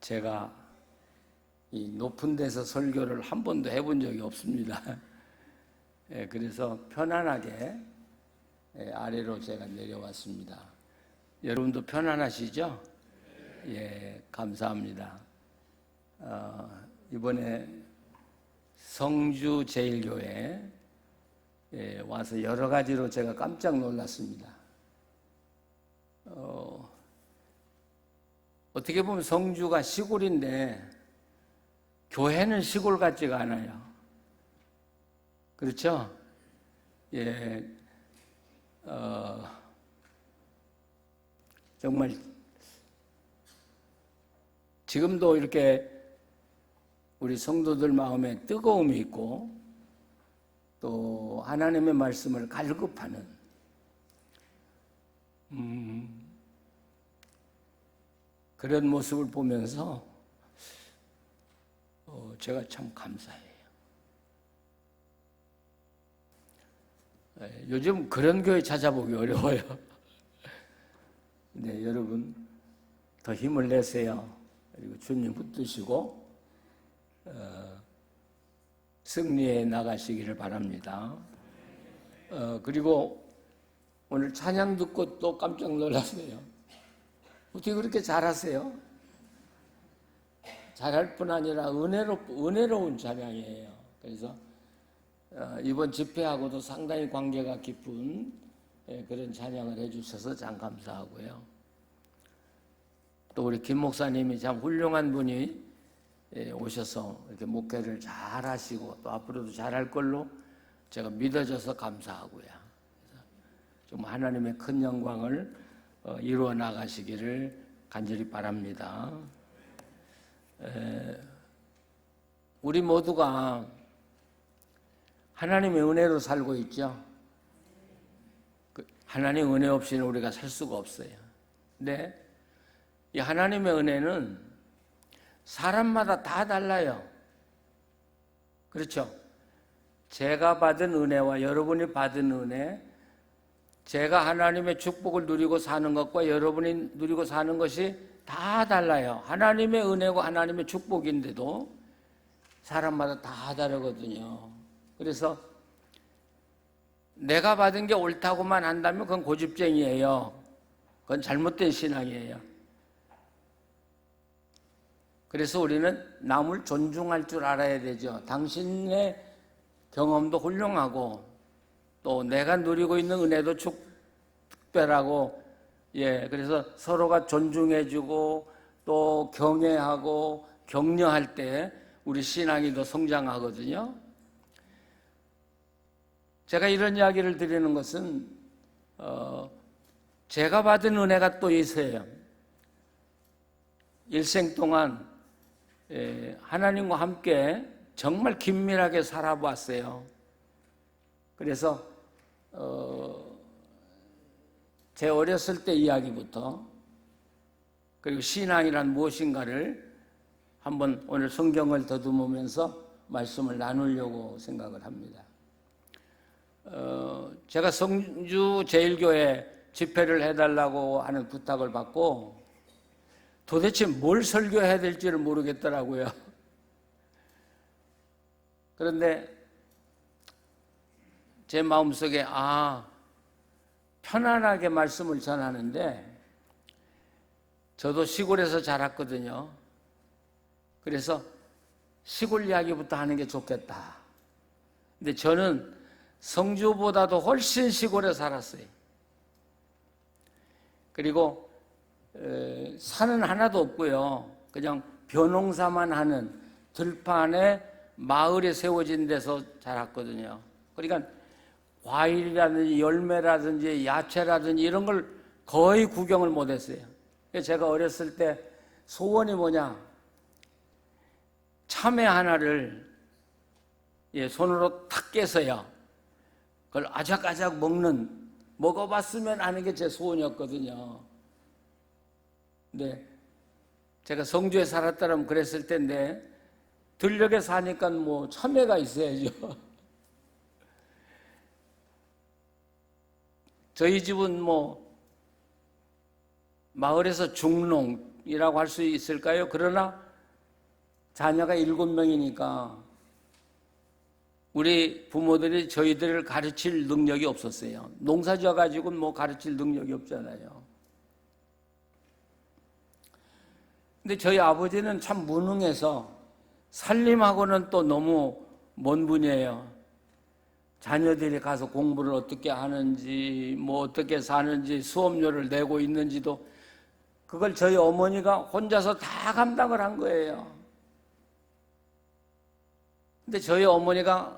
제가 이 높은 데서 설교를 한 번도 해본 적이 없습니다. 그래서 편안하게 아래로 제가 내려왔습니다. 여러분도 편안하시죠? 예, 감사합니다. 이번에 성주제일교회에 와서 여러 가지로 제가 깜짝 놀랐습니다. 어떻게 보면 성주가 시골인데 교회는 시골 같지가 않아요. 그렇죠? 예, 정말 지금도 이렇게 우리 성도들 마음에 뜨거움이 있고 또 하나님의 말씀을 갈급하는 그런 모습을 보면서 제가 참 감사해요. 요즘 그런 교회 찾아보기 어려워요. 네, 여러분 더 힘을 내세요. 그리고 주님 붙드시고 승리해 나가시기를 바랍니다. 그리고 오늘 찬양 듣고 또 깜짝 놀랐어요. 어떻게 그렇게 잘하세요? 잘할 뿐 아니라 은혜로운 찬양이에요. 그래서 이번 집회하고도 상당히 관계가 깊은 그런 찬양을 해주셔서 참 감사하고요. 또 우리 김 목사님이 참 훌륭한 분이 오셔서 이렇게 목회를 잘 하시고 또 앞으로도 잘할 걸로 제가 믿어져서 감사하고요. 좀 하나님의 큰 영광을 이루어 나가시기를 간절히 바랍니다. 우리 모두가 하나님의 은혜로 살고 있죠. 하나님의 은혜 없이는 우리가 살 수가 없어요. 근데 이 하나님의 은혜는 사람마다 다 달라요. 그렇죠? 제가 받은 은혜와 여러분이 받은 은혜, 제가 하나님의 축복을 누리고 사는 것과 여러분이 누리고 사는 것이 다 달라요. 하나님의 은혜고 하나님의 축복인데도 사람마다 다 다르거든요. 그래서 내가 받은 게 옳다고만 한다면 그건 고집쟁이에요. 그건 잘못된 신앙이에요. 그래서 우리는 남을 존중할 줄 알아야 되죠. 당신의 경험도 훌륭하고 또 내가 누리고 있는 은혜도 특별하고, 그래서 서로가 존중해주고 또 경애하고 격려할 때 우리 신앙이 더 성장하거든요. 제가 이런 이야기를 드리는 것은 제가 받은 은혜가 또 있어요. 일생 동안 하나님과 함께 정말 긴밀하게 살아봤어요. 그래서 제 어렸을 때 이야기부터 그리고 신앙이란 무엇인가를 한번 오늘 성경을 더듬으면서 말씀을 나누려고 생각을 합니다. 제가 성주 제일교회 집회를 해달라고 하는 부탁을 받고 도대체 뭘 설교해야 될지를 모르겠더라고요. 그런데 제 마음속에 편안하게 말씀을 전하는데 저도 시골에서 자랐거든요. 그래서 시골 이야기부터 하는 게 좋겠다. 근데 저는 성주보다도 훨씬 시골에 살았어요. 그리고 산은 하나도 없고요. 그냥 벼농사만 하는 들판에 마을에 세워진 데서 자랐거든요. 그러니까 과일이라든지 열매라든지 야채라든지 이런 걸 거의 구경을 못했어요. 제가 어렸을 때 소원이 뭐냐? 참외 하나를 손으로 탁 깨서요. 그걸 아작아작 먹어봤으면 하는 게 제 소원이었거든요. 근데 제가 성주에 살았다면 그랬을 텐데 들녘에 사니까 뭐 참외가 있어야죠. 저희 집은 뭐 마을에서 중농, 명이라고 할 수 있을까요? 그러나 자녀가 7명이니까 우리 부모들이 저희들을 가르칠 능력이 없었어요. 농사 지어가지고는 뭐 가르칠 능력이 없잖아요. 근데 저희 아버지는 참 무능해서 살림하고는 또 너무 먼 분이에요. 자녀들이 가서 공부를 어떻게 하는지, 뭐 어떻게 사는지, 수업료를 내고 있는지도 그걸 저희 어머니가 혼자서 다 감당을 한 거예요. 근데 저희 어머니가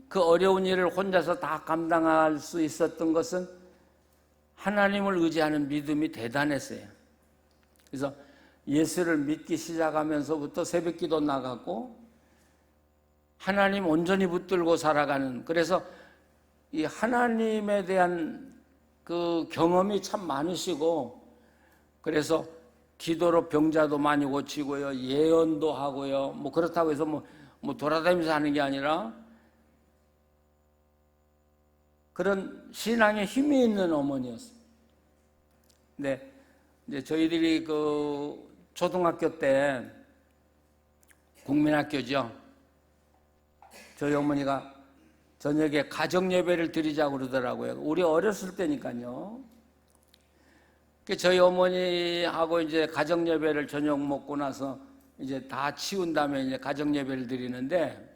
그 어려운 일을 혼자서 다 감당할 수 있었던 것은 하나님을 의지하는 믿음이 대단했어요. 그래서 예수를 믿기 시작하면서부터 새벽기도 나갔고 하나님 온전히 붙들고 살아가는, 그래서 이 하나님에 대한 그 경험이 참 많으시고, 그래서 기도로 병자도 많이 고치고요, 예언도 하고요, 뭐 그렇다고 해서 뭐 돌아다니면서 하는 게 아니라 그런 신앙에 힘이 있는 어머니였어요. 근데 이제 저희들이 그 초등학교 때 국민학교죠. 저희 어머니가 저녁에 가정 예배를 드리자고 그러더라고요. 우리 어렸을 때니까요. 저희 어머니하고 이제 가정 예배를 저녁 먹고 나서 이제 다 치운 다음에 이제 가정 예배를 드리는데,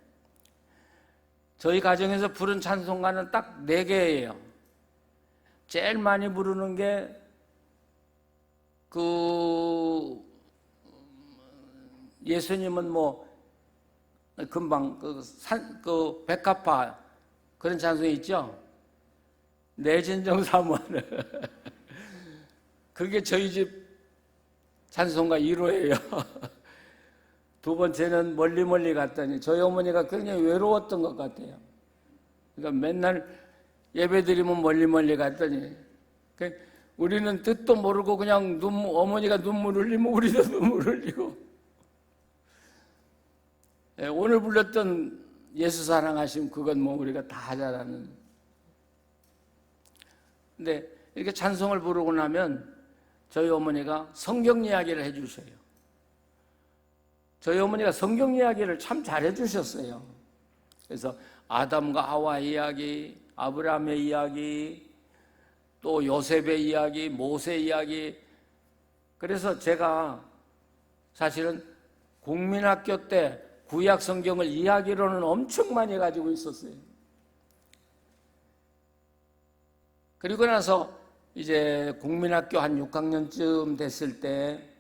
저희 가정에서 부른 찬송가는 딱 4개예요. 제일 많이 부르는 게 그 예수님은 뭐 금방 그 백합화 그런 찬송이 있죠. 내 진정 사모하는 그게 저희 집 찬송가 1호예요. 두 번째는 멀리 멀리 갔더니, 저희 어머니가 굉장히 외로웠던 것 같아요. 그러니까 맨날 예배드리면 멀리 멀리 갔더니, 우리는 뜻도 모르고 그냥 어머니가 눈물 흘리면 우리도 눈물 흘리고, 오늘 불렀던 예수 사랑하심, 그건 뭐 우리가 다 잘 아는. 근데 이렇게 찬송을 부르고 나면 저희 어머니가 성경 이야기를 해주셔요. 저희 어머니가 성경 이야기를 참 잘해 주셨어요. 그래서 아담과 하와 이야기, 아브라함의 이야기, 또 요셉의 이야기, 모세 이야기. 그래서 제가 사실은 국민학교 때 구약 성경을 이야기로는 엄청 많이 가지고 있었어요. 그리고 나서 이제 국민학교 한 6학년쯤 됐을 때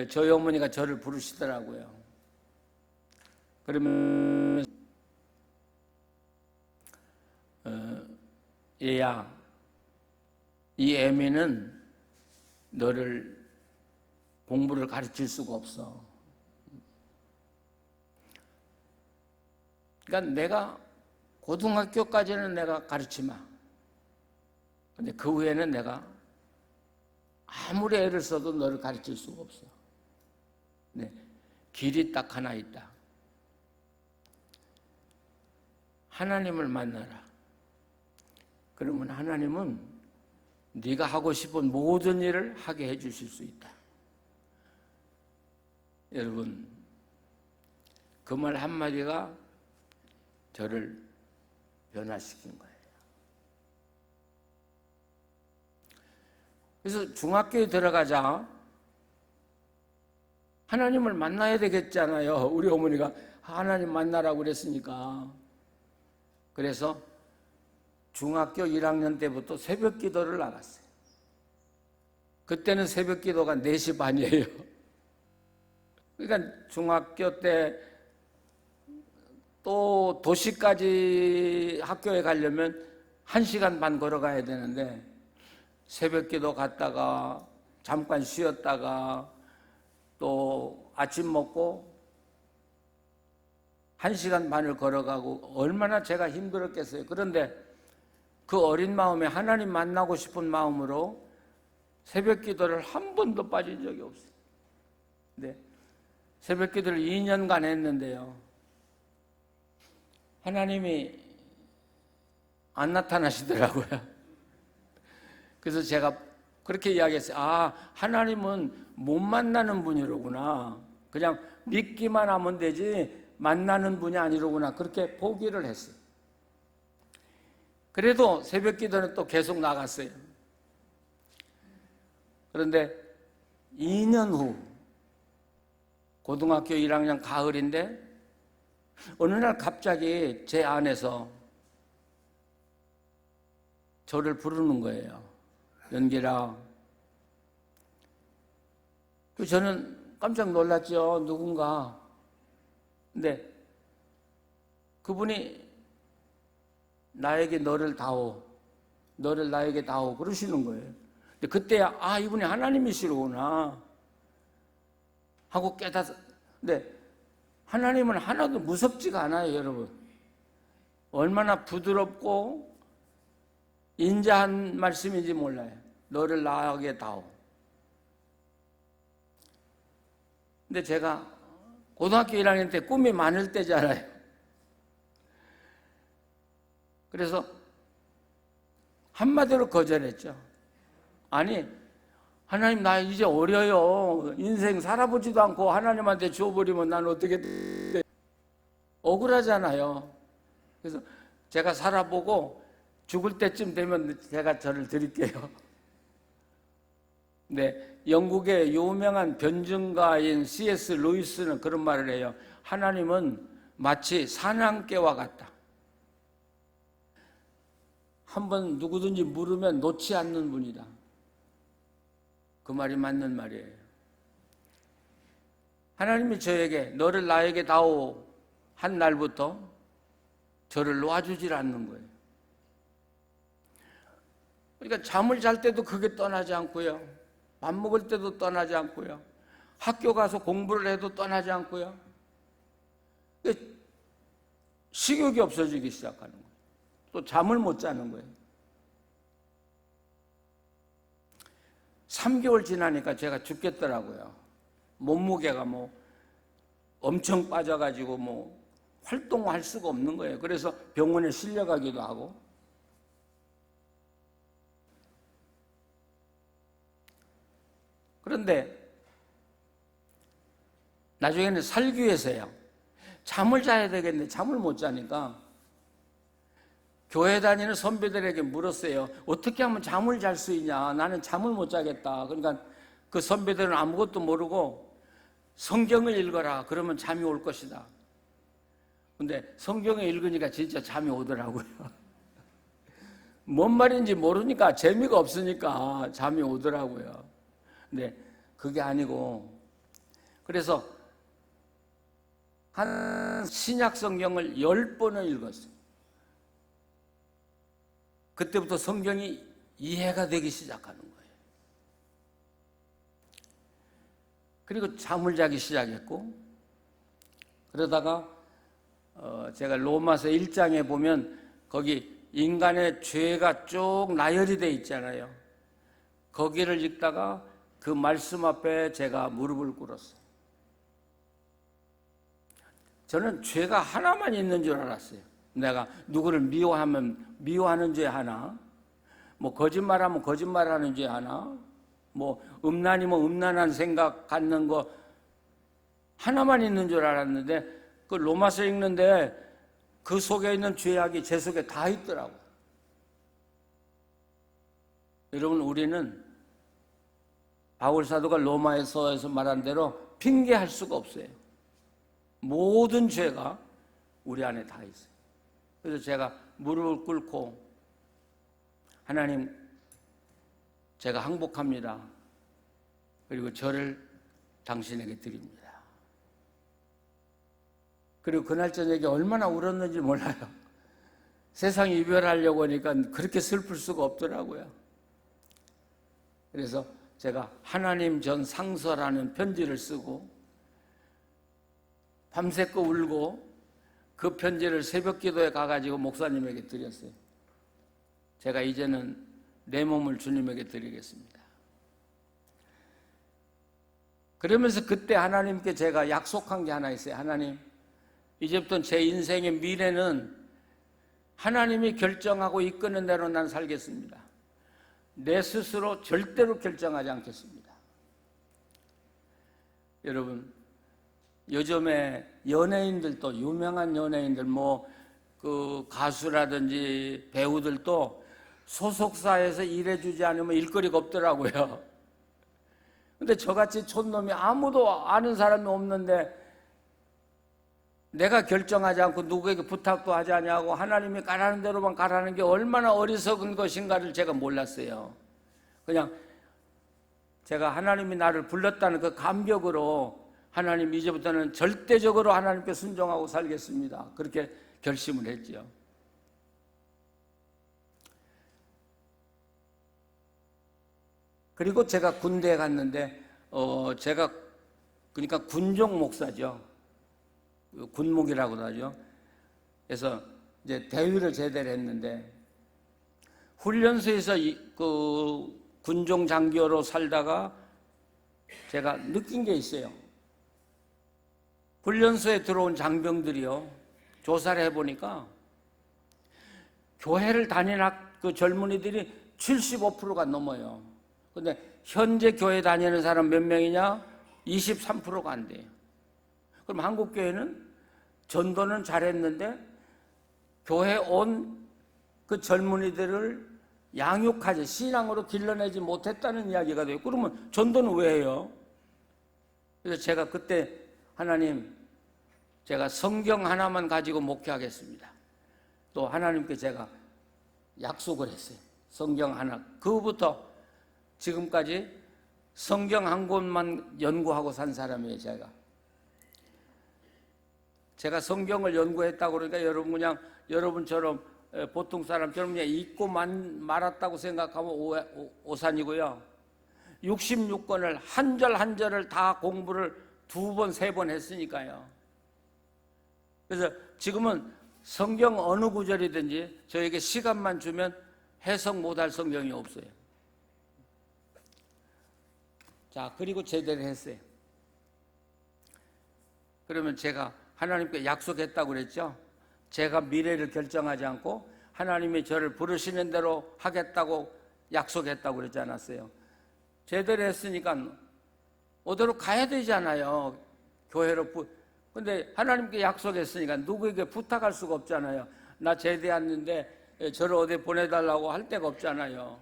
저희 어머니가 저를 부르시더라고요. 그러면 얘야, 이 애미는 너를 공부를 가르칠 수가 없어. 그러니까 내가 고등학교까지는 내가 가르치마. 근데 그 후에는 내가 아무리 애를 써도 너를 가르칠 수가 없어. 네, 길이 딱 하나 있다. 하나님을 만나라. 그러면 하나님은 네가 하고 싶은 모든 일을 하게 해 주실 수 있다. 여러분, 그 말 한마디가 저를 변화시킨 거예요. 그래서 중학교에 들어가자 하나님을 만나야 되겠잖아요. 우리 어머니가 하나님 만나라고 그랬으니까. 그래서 중학교 1학년 때부터 새벽 기도를 나갔어요. 그때는 새벽 기도가 4시 반이에요. 그러니까 중학교 때 또 도시까지 학교에 가려면 1시간 반 걸어가야 되는데, 새벽 기도 갔다가 잠깐 쉬었다가 또 아침 먹고 1시간 반을 걸어가고 얼마나 제가 힘들었겠어요. 그런데 그 어린 마음에 하나님 만나고 싶은 마음으로 새벽 기도를 한 번도 빠진 적이 없어요. 네. 새벽 기도를 2년간 했는데요, 하나님이 안 나타나시더라고요. 그래서 제가 그렇게 이야기했어요. 아, 하나님은 못 만나는 분이로구나. 그냥 믿기만 하면 되지 만나는 분이 아니로구나. 그렇게 포기를 했어요. 그래도 새벽 기도는 또 계속 나갔어요. 그런데 2년 후 고등학교 1학년 가을인데 어느 날 갑자기 제 안에서 저를 부르는 거예요. 연기라. 저는 깜짝 놀랐죠. 누군가. 근데 그분이 나에게 너를 다오, 너를 나에게 다오 그러시는 거예요. 근데 그때 아, 이분이 하나님이시구나 하고 깨닫. 근데 하나님은 하나도 무섭지가 않아요, 여러분. 얼마나 부드럽고 인자한 말씀인지 몰라요. 너를 나에게 다오. 근데 제가 고등학교 1학년 때 꿈이 많을 때잖아요. 그래서 한마디로 거절했죠. 아니, 하나님 나 이제 어려요. 인생 살아보지도 않고 하나님한테 줘버리면 난 어떻게 돼? 억울하잖아요. 그래서 제가 살아보고 죽을 때쯤 되면 제가 저를 드릴게요. 네, 영국의 유명한 변증가인 C.S. 루이스는 그런 말을 해요. 하나님은 마치 사냥개와 같다. 한번 누구든지 물으면 놓지 않는 분이다. 그 말이 맞는 말이에요. 하나님이 저에게 너를 나에게 다오 한 날부터 저를 놓아주질 않는 거예요. 그러니까 잠을 잘 때도 그게 떠나지 않고요. 밥 먹을 때도 떠나지 않고요. 학교 가서 공부를 해도 떠나지 않고요. 식욕이 없어지기 시작하는 거예요. 또 잠을 못 자는 거예요. 3개월 지나니까 제가 죽겠더라고요. 몸무게가 뭐 엄청 빠져가지고 뭐 활동할 수가 없는 거예요. 그래서 병원에 실려가기도 하고. 그런데 나중에는 살기 위해서요. 잠을 자야 되겠네. 잠을 못 자니까 교회 다니는 선배들에게 물었어요. 어떻게 하면 잠을 잘 수 있냐? 나는 잠을 못 자겠다. 그러니까 그 선배들은 아무것도 모르고 성경을 읽어라. 그러면 잠이 올 것이다. 근데 성경을 읽으니까 진짜 잠이 오더라고요. 뭔 말인지 모르니까 재미가 없으니까 잠이 오더라고요. 근데 그게 아니고, 그래서 한 신약 성경을 10번을 읽었어요. 그때부터 성경이 이해가 되기 시작하는 거예요. 그리고 잠을 자기 시작했고, 그러다가 제가 로마서 1장에 보면 거기 인간의 죄가 쭉 나열이 돼 있잖아요. 거기를 읽다가 그 말씀 앞에 제가 무릎을 꿇었어요. 저는 죄가 하나만 있는 줄 알았어요. 내가 누구를 미워하면 미워하는 죄 하나, 뭐 거짓말하면 거짓말하는 죄 하나, 뭐 음란이면 음란한 생각 갖는 거 하나만 있는 줄 알았는데 그 로마서 읽는데 그 속에 있는 죄악이 제 속에 다 있더라고요. 여러분, 우리는 바울 사도가 로마서에서 말한 대로 핑계할 수가 없어요. 모든 죄가 우리 안에 다 있어요. 그래서 제가 무릎을 꿇고 하나님, 제가 항복합니다. 그리고 저를 당신에게 드립니다. 그리고 그날 저녁에 얼마나 울었는지 몰라요. 세상 이별하려고 하니까 그렇게 슬플 수가 없더라고요. 그래서 제가 하나님 전 상서라는 편지를 쓰고 밤새껏 울고 그 편지를 새벽 기도에 가가지고 목사님에게 드렸어요. 제가 이제는 내 몸을 주님에게 드리겠습니다. 그러면서 그때 하나님께 제가 약속한 게 하나 있어요. 하나님, 이제부터 제 인생의 미래는 하나님이 결정하고 이끄는 대로 난 살겠습니다. 내 스스로 절대로 결정하지 않겠습니다. 여러분, 요즘에 연예인들도, 유명한 연예인들, 그 가수라든지 배우들도 소속사에서 일해주지 않으면 일거리가 없더라고요. 근데 저같이 촌놈이 아무도 아는 사람이 없는데 내가 결정하지 않고 누구에게 부탁도 하지 않냐고 하나님이 가라는 대로만 가라는 게 얼마나 어리석은 것인가를 제가 몰랐어요. 그냥 제가 하나님이 나를 불렀다는 그 감격으로 하나님 이제부터는 절대적으로 하나님께 순종하고 살겠습니다. 그렇게 결심을 했죠. 그리고 제가 군대에 갔는데 제가 그러니까 군종 목사죠. 군목이라고도 하죠. 그래서 이제 대위를 제대를 했는데 훈련소에서 그 군종 장교로 살다가 제가 느낀 게 있어요. 훈련소에 들어온 장병들이요, 조사를 해보니까 교회를 다니는 그 젊은이들이 75%가 넘어요. 근데 현재 교회 다니는 사람 몇 명이냐? 23%가 안 돼요. 그럼 한국 교회는 전도는 잘했는데 교회 온 그 젊은이들을 양육하지, 신앙으로 길러내지 못했다는 이야기가 돼요. 그러면 전도는 왜 해요? 그래서 제가 그때 하나님, 제가 성경 하나만 가지고 목회하겠습니다. 또 하나님께 제가 약속을 했어요. 성경 하나. 그후부터 지금까지 성경 한 권만 연구하고 산 사람이에요, 제가 성경을 연구했다고 그러니까 여러분 그냥 여러분처럼 보통 사람처럼 그냥 읽고 말았다고 생각하면 오산이고요. 66권을 한 절 한 절을 다 공부를 2번, 3번 했으니까요. 그래서 지금은 성경 어느 구절이든지 저에게 시간만 주면 해석 못할 성경이 없어요. 자, 그리고 제대로 했어요. 그러면 제가 하나님께 약속했다고 그랬죠. 제가 미래를 결정하지 않고 하나님이 저를 부르시는 대로 하겠다고 약속했다고 그러지 않았어요. 제대로 했으니까 어디로 가야 되잖아요. 교회로. 근데 하나님께 약속했으니까 누구에게 부탁할 수가 없잖아요. 나 제대했는데 저를 어디 보내달라고 할 데가 없잖아요.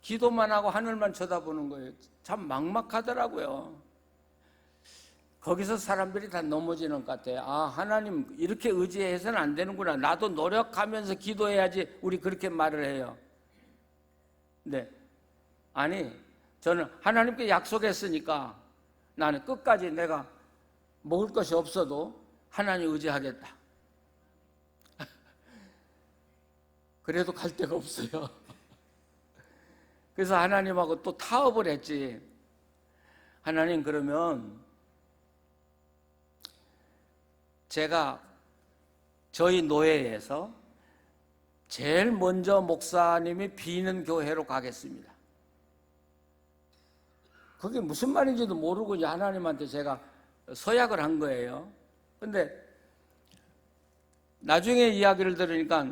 기도만 하고 하늘만 쳐다보는 거예요. 참 막막하더라고요. 거기서 사람들이 다 넘어지는 것 같아요. 아, 하나님 이렇게 의지해서는 안 되는구나. 나도 노력하면서 기도해야지. 우리 그렇게 말을 해요. 네. 아니, 저는 하나님께 약속했으니까 나는 끝까지 내가 먹을 것이 없어도 하나님 의지하겠다. 그래도 갈 데가 없어요. 그래서 하나님하고 또 타협을 했지. 하나님, 그러면 제가 저희 노예에서 제일 먼저 목사님이 비는 교회로 가겠습니다. 그게 무슨 말인지도 모르고 이제 하나님한테 제가 서약을 한 거예요. 근데 나중에 이야기를 들으니까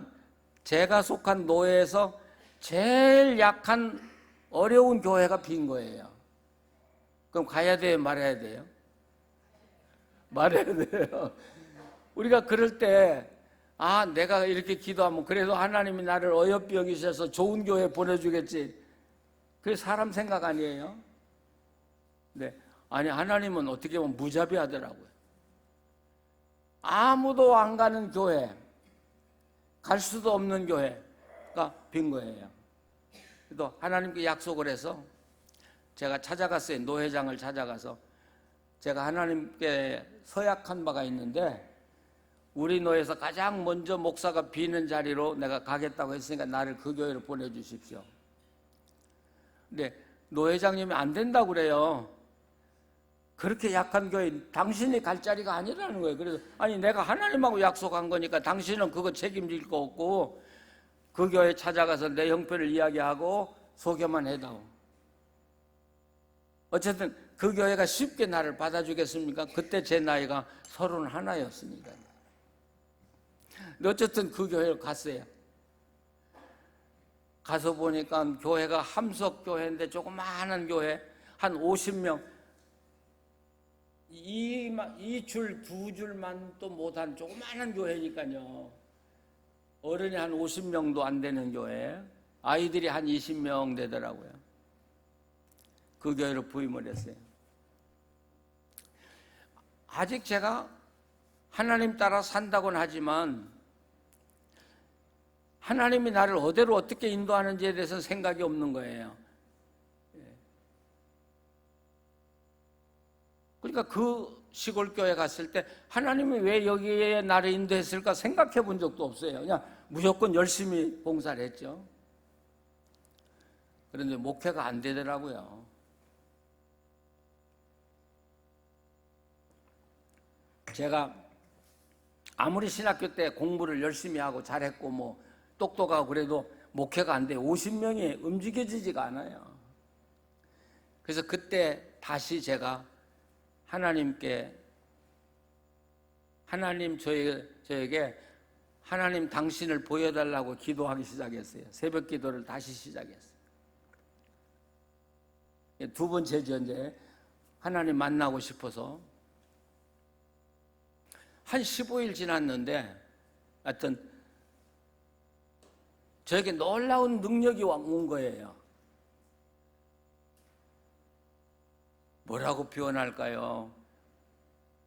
제가 속한 노예에서 제일 약한 어려운 교회가 빈 거예요. 그럼 가야 돼요, 말아야 돼요? 말해야 돼요. 우리가 그럴 때, 아, 내가 이렇게 기도하면 그래도 하나님이 나를 어여삐 여기셔서 좋은 교회 보내주겠지. 그게 사람 생각 아니에요? 네. 아니, 하나님은 어떻게 보면 무자비하더라고요. 아무도 안 가는 교회, 갈 수도 없는 교회가 빈 거예요. 그래도 하나님께 약속을 해서 제가 찾아갔어요. 노회장을 찾아가서 제가 하나님께 서약한 바가 있는데 우리 노회에서 가장 먼저 목사가 비는 자리로 내가 가겠다고 했으니까 나를 그 교회로 보내주십시오. 근데 노회장님이 안 된다고 그래요. 그렇게 약한 교회 당신이 갈 자리가 아니라는 거예요. 그래서 아니, 내가 하나님하고 약속한 거니까 당신은 그거 책임질 거 없고 그 교회 찾아가서 내 형편을 이야기하고 소개만 해다오. 어쨌든 그 교회가 쉽게 나를 받아주겠습니까? 그때 제 나이가 31이었으니까요. 어쨌든 그 교회로 갔어요. 가서 보니까 교회가 함석교회인데 조그마한 교회 한 50명, 이 줄, 두 줄만 또 못한 조그마한 교회니까요. 어른이 한 50명도 안 되는 교회, 아이들이 한 20명 되더라고요. 그 교회로 부임을 했어요. 아직 제가 하나님 따라 산다고는 하지만 하나님이 나를 어디로 어떻게 인도하는지에 대해서는 생각이 없는 거예요. 그러니까 그 시골 교회 갔을 때 하나님이 왜 여기에 나를 인도했을까 생각해 본 적도 없어요. 그냥 무조건 열심히 봉사를 했죠. 그런데 목회가 안 되더라고요. 제가 아무리 신학교 때 공부를 열심히 하고 잘했고 뭐 똑똑하고 그래도 목회가 안 돼. 50명이 움직여지지가 않아요. 그래서 그때 다시 제가 하나님께, 하나님 저에게 하나님 당신을 보여달라고 기도하기 시작했어요. 새벽 기도를 다시 시작했어요. 두 번째죠. 이제 하나님 만나고 싶어서 한 15일 지났는데 하여튼 저에게 놀라운 능력이 온 거예요. 뭐라고 표현할까요?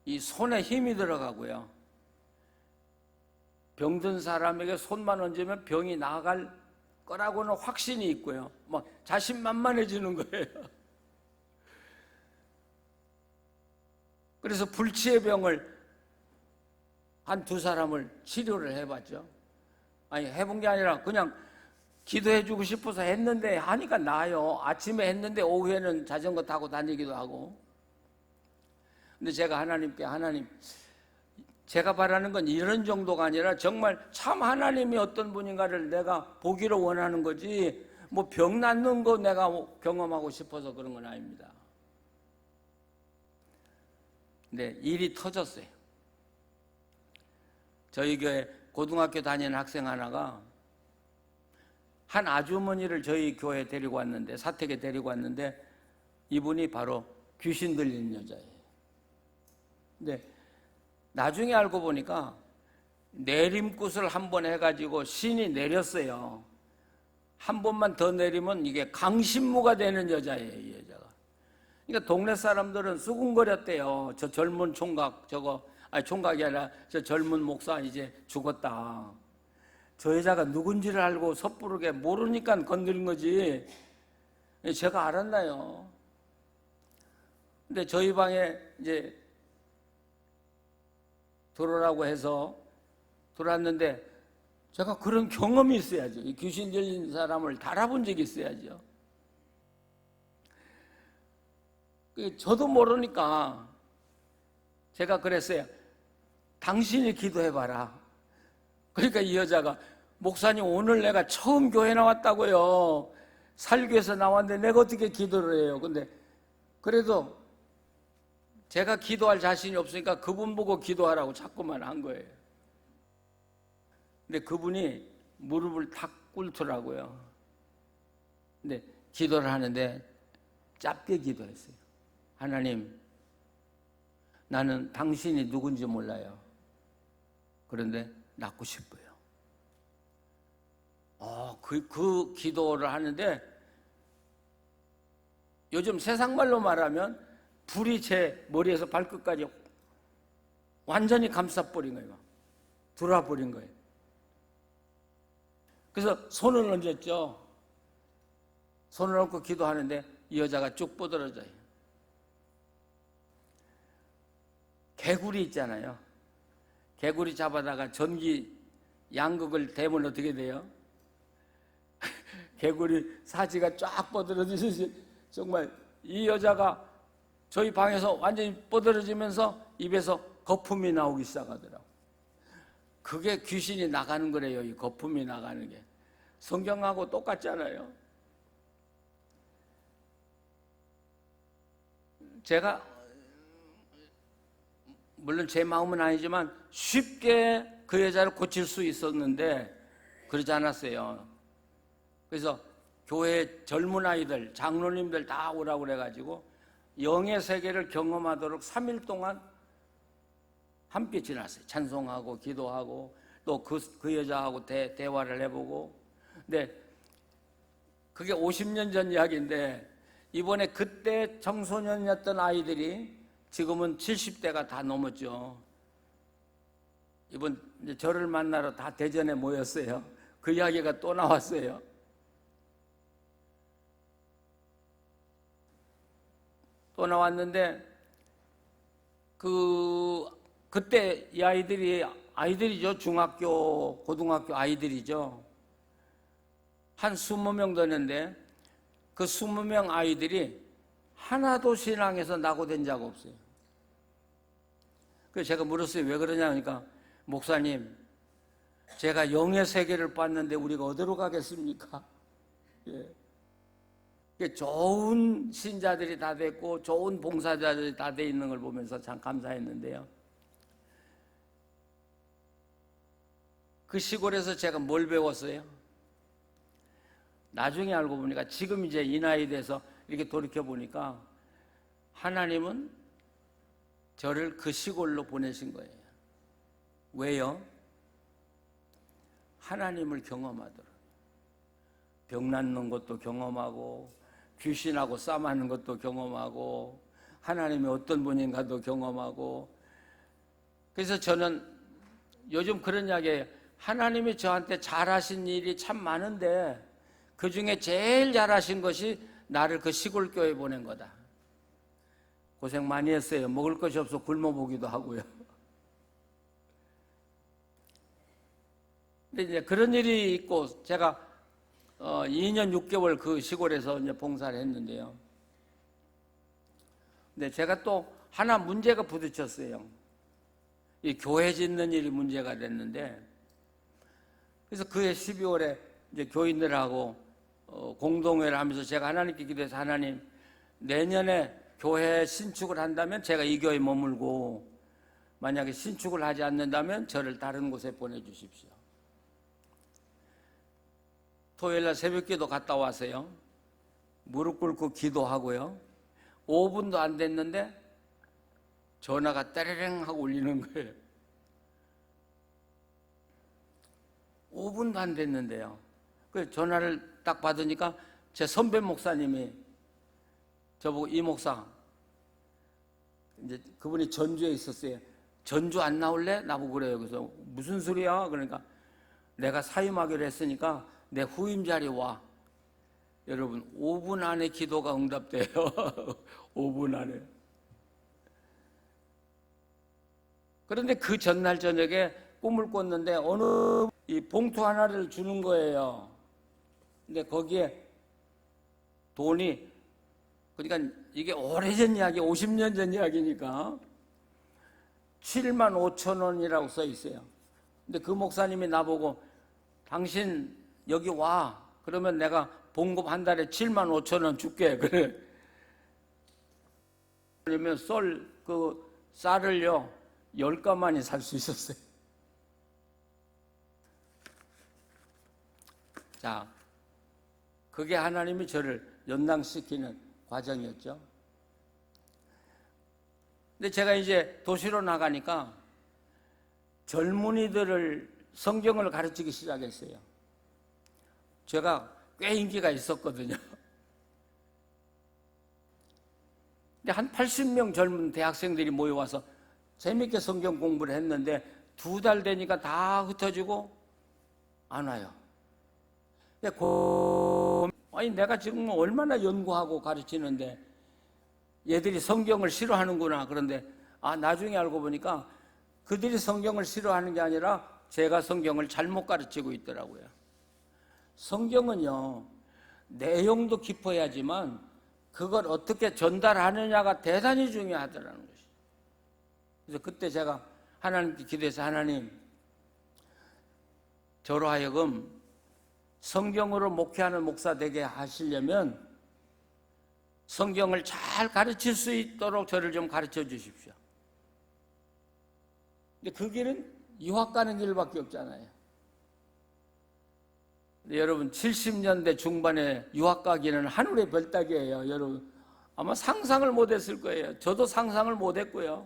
이 손에 힘이 들어가고요. 병든 사람에게 손만 얹으면 병이 나갈 거라고는 확신이 있고요. 막 자신만만해지는 거예요. 그래서 불치의 병을 한 두 사람을 치료를 해봤죠. 아니, 해본 게 아니라 그냥 기도해주고 싶어서 했는데 하니까 나아요. 아침에 했는데 오후에는 자전거 타고 다니기도 하고. 근데 제가 하나님께, 하나님, 제가 바라는 건 이런 정도가 아니라 정말 참 하나님이 어떤 분인가를 내가 보기를 원하는 거지 뭐 병 낫는 거 내가 경험하고 싶어서 그런 건 아닙니다. 근데 일이 터졌어요. 저희 교회 고등학교 다니는 학생 하나가 한 아주머니를 저희 교회에 데리고 왔는데, 사택에 데리고 왔는데 이분이 바로 귀신 들리는 여자예요. 근데 나중에 알고 보니까 내림굿을 한 번 해가지고 신이 내렸어요. 한 번만 더 내리면 이게 강신무가 되는 여자예요, 이 여자가. 그러니까 동네 사람들은 수군거렸대요. 저 젊은 총각, 총각이 아니라 저 젊은 목사 이제 죽었다. 저 여자가 누군지를 알고 섣부르게 모르니까 건드린 거지. 제가 알았나요? 근데 저희 방에 이제 들어오라고 해서 들어왔는데 제가 그런 경험이 있어야죠. 이 귀신 들린 사람을 달아본 적이 있어야죠. 저도 모르니까 제가 그랬어요. 당신이 기도해봐라. 그러니까 이 여자가 목사님 오늘 내가 처음 교회 나왔다고요. 살교에서 나왔는데 내가 어떻게 기도를 해요. 근데 그래도 제가 기도할 자신이 없으니까 그분 보고 기도하라고 자꾸만 한 거예요. 근데 그분이 무릎을 탁 꿇더라고요. 근데 기도를 하는데 짧게 기도했어요. 하나님, 나는 당신이 누군지 몰라요. 그런데 낫고 싶어요. 그 기도를 하는데 요즘 세상 말로 말하면 불이 제 머리에서 발끝까지 완전히 감싸버린 거예요. 들어와버린 거예요. 그래서 손을 얹었죠. 손을 얹고 기도하는데 이 여자가 쭉 뻗어져요. 개구리 있잖아요. 개구리 잡아다가 전기 양극을 대면 어떻게 돼요? 개구리 사지가 쫙 뻗어지듯이 정말 이 여자가 저희 방에서 완전히 뻗어지면서 입에서 거품이 나오기 시작하더라고요. 그게 귀신이 나가는 거래요. 이 거품이 나가는 게. 성경하고 똑같잖아요. 제가 물론 제 마음은 아니지만 쉽게 그 여자를 고칠 수 있었는데 그러지 않았어요. 그래서 교회 젊은 아이들, 장로님들 다 오라고 그래가지고 영의 세계를 경험하도록 3일 동안 함께 지났어요. 찬송하고 기도하고 또 그 여자하고 대화를 해보고. 근데 그게 50년 전 이야기인데 이번에 그때 청소년이었던 아이들이 지금은 70대가 다 넘었죠. 이번 이제 저를 만나러 다 대전에 모였어요. 그 이야기가 또 나왔어요. 또 나왔는데 그때 이 아이들이죠. 중학교, 고등학교 아이들이죠. 한 20명 되는데 그 20명 아이들이 하나도 신앙에서 낙오된 적 없어요. 그래서 제가 물었어요. 왜 그러냐 하니까 목사님, 제가 영의 세계를 봤는데 우리가 어디로 가겠습니까? 예. 좋은 신자들이 다 됐고 좋은 봉사자들이 다 돼 있는 걸 보면서 참 감사했는데요. 그 시골에서 제가 뭘 배웠어요? 나중에 알고 보니까 지금 이제 이 나이 돼서 이렇게 돌이켜 보니까 하나님은 저를 그 시골로 보내신 거예요. 왜요? 하나님을 경험하도록. 병 낫는 것도 경험하고 귀신하고 싸움하는 것도 경험하고 하나님이 어떤 분인가도 경험하고. 그래서 저는 요즘 그런 이야기예요. 하나님이 저한테 잘하신 일이 참 많은데 그 중에 제일 잘하신 것이 나를 그 시골 교회에 보낸 거다. 고생 많이 했어요. 먹을 것이 없어 굶어보기도 하고요. 근데 이제 그런 일이 있고 제가 2년 6개월 그 시골에서 이제 봉사를 했는데요. 근데 제가 또 하나 문제가 부딪혔어요. 이 교회 짓는 일이 문제가 됐는데, 그래서 그해 12월에 이제 교인들하고 공동회를 하면서 제가 하나님께 기도해서 하나님, 내년에 교회 신축을 한다면 제가 이 교회에 머물고 만약에 신축을 하지 않는다면 저를 다른 곳에 보내주십시오. 토요일날 새벽기도 갔다 와서요. 무릎 꿇고 기도하고요. 5분도 안 됐는데 전화가 따르릉 하고 울리는 거예요. 5분도 안 됐는데요. 그 전화를 딱 받으니까 제 선배 목사님이 저보고 이 목사, 이제 그분이 전주에 있었어요. 전주 안 나올래? 나보고 그래요. 그래서 무슨 소리야? 그러니까 내가 사임하기로 했으니까 내 후임 자리 와. 여러분 5분 안에 기도가 응답돼요. 5분 안에. 그런데 그 전날 저녁에 꿈을 꿨는데 어느 이 봉투 하나를 주는 거예요. 근데 거기에 돈이, 그러니까 이게 오래전 이야기, 50년 전 이야기니까 7만 5천 원이라고 써 있어요. 근데 그 목사님이 나보고 당신 여기 와. 그러면 내가 봉급 한 달에 7만 5천 원 줄게. 그래. 그러면 쌀을요 10가마니 살 수 있었어요. 자, 그게 하나님이 저를 연당시키는 과정이었죠. 근데 제가 이제 도시로 나가니까 젊은이들을 성경을 가르치기 시작했어요. 제가 꽤 인기가 있었거든요. 근데 한 80명 젊은 대학생들이 모여와서 재밌게 성경 공부를 했는데 2달 되니까 다 흩어지고 안 와요. 근데 아니 내가 지금 얼마나 연구하고 가르치는데 얘들이 성경을 싫어하는구나. 그런데 나중에 알고 보니까 그들이 성경을 싫어하는 게 아니라 제가 성경을 잘못 가르치고 있더라고요. 성경은요 내용도 깊어야지만 그걸 어떻게 전달하느냐가 대단히 중요하더라는 것이죠. 그래서 그때 제가 하나님께 기도해서 하나님, 저로 하여금 성경으로 목회하는 목사 되게 하시려면 성경을 잘 가르칠 수 있도록 저를 좀 가르쳐 주십시오. 근데 그 길은 유학 가는 길밖에 없잖아요. 여러분 70년대 중반에 유학 가기는 하늘의 별 따기예요. 여러분 아마 상상을 못했을 거예요. 저도 상상을 못했고요.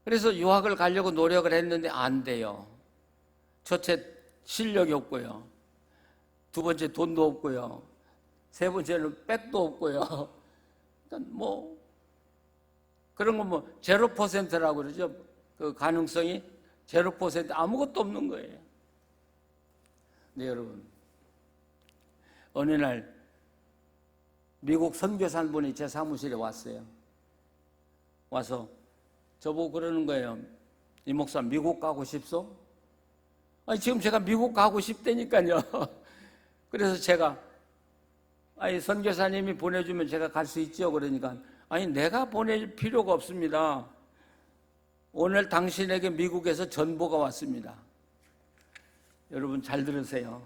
그래서 유학을 가려고 노력을 했는데 안 돼요. 첫째 실력이 없고요. 두 번째 돈도 없고요. 세 번째는 백도 없고요. 그러니까 뭐 그런 거 뭐 0%라고 그러죠. 그 가능성이 0% 아무것도 없는 거예요. 네, 여러분. 어느 날 미국 선교사 한 분이 제 사무실에 왔어요. 와서 저보고 그러는 거예요. 이 목사 미국 가고 싶소? 아니 지금 제가 미국 가고 싶다니까요. 그래서 제가 아니 선교사님이 보내주면 제가 갈 수 있죠. 그러니까 아니 내가 보낼 필요가 없습니다. 오늘 당신에게 미국에서 전보가 왔습니다. 여러분 잘 들으세요.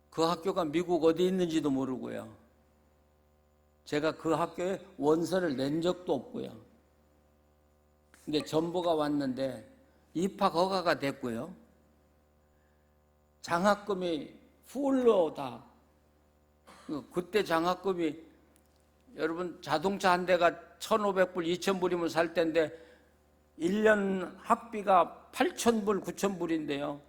그 학교가 미국 어디 있는지도 모르고요. 제가 그 학교에 원서를 낸 적도 없고요. 근데 전보가 왔는데 입학 허가가 됐고요. 장학금이 풀로 다. 그때 장학금이 여러분 자동차 한 대가 1,500불, 2,000불이면 살 텐데 1년 학비가 8,000불, 9,000불인데요.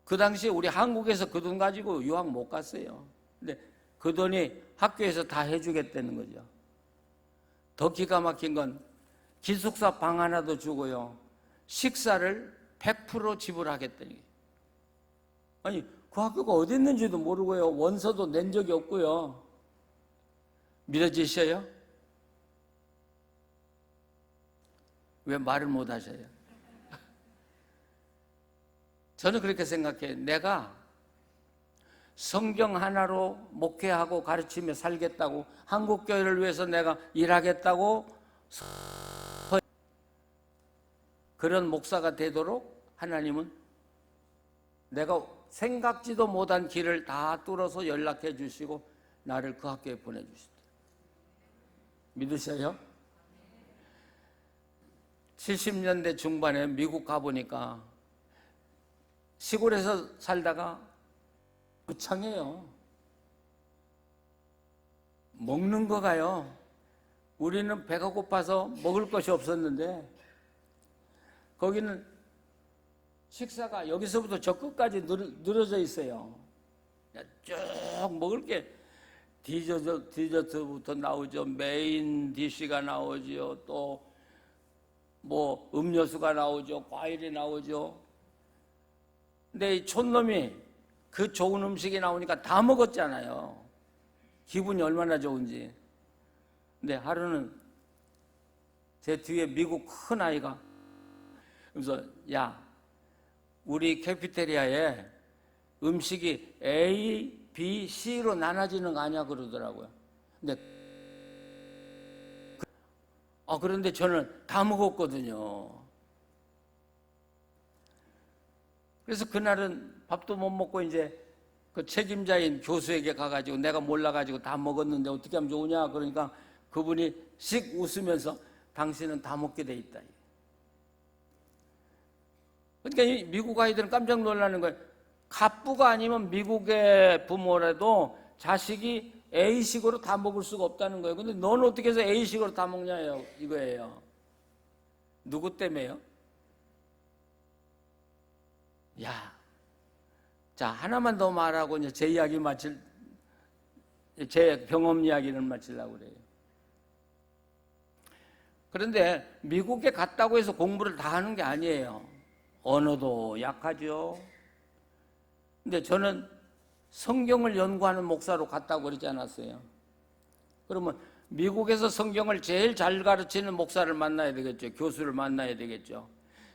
그 당시에 우리 한국에서 그 돈 가지고 유학 못 갔어요. 근데 그 돈이 학교에서 다 해주겠다는 거죠. 더 기가 막힌 건 기숙사 방 하나도 주고요. 식사를 100% 지불하겠다니. 아니 그 학교가 어디 있는지도 모르고요. 원서도 낸 적이 없고요. 믿어지셔요? 왜 말을 못 하셔요? 저는 그렇게 생각해요. 내가 성경 하나로 목회하고 가르치며 살겠다고, 한국교회를 위해서 내가 일하겠다고 그런 목사가 되도록 하나님은 내가 생각지도 못한 길을 다 뚫어서 연락해 주시고 나를 그 학교에 보내주시더라고요. 믿으셔요? 70년대 중반에 미국 가보니까 시골에서 살다가 거창해요. 먹는 거가요. 우리는 배가 고파서 먹을 것이 없었는데 거기는 식사가 여기서부터 저 끝까지 늘어져 있어요. 쭉 먹을 게 디저트부터 나오죠. 메인 디쉬가 나오죠. 또 뭐 음료수가 나오죠. 과일이 나오죠. 근데 이 촌놈이 그 좋은 음식이 나오니까 다 먹었잖아요. 기분이 얼마나 좋은지. 근데 하루는 제 뒤에 미국 큰 아이가 그래서 야 우리 캐피테리아에 음식이 A, B, C로 나눠지는 거 아니야 그러더라고요. 근데 그런데 저는 다 먹었거든요. 그래서 그날은 밥도 못 먹고 이제 그 책임자인 교수에게 가가지고 내가 몰라가지고 다 먹었는데 어떻게 하면 좋으냐 그러니까 그분이 씩 웃으면서 당신은 다 먹게 돼 있다. 그러니까 이 미국 아이들은 깜짝 놀라는 거예요. 갑부가 아니면 미국의 부모라도 자식이 A식으로 다 먹을 수가 없다는 거예요. 근데 넌 어떻게 해서 A식으로 다 먹냐요 이거예요. 누구 때문에요? 야, 자 하나만 더 말하고 이제 제 이야기 제 경험 이야기를 마치려고 그래요. 그런데 미국에 갔다고 해서 공부를 다 하는 게 아니에요. 언어도 약하죠. 근데 저는 성경을 연구하는 목사로 갔다고 그러지 않았어요. 그러면 미국에서 성경을 제일 잘 가르치는 목사를 만나야 되겠죠. 교수를 만나야 되겠죠.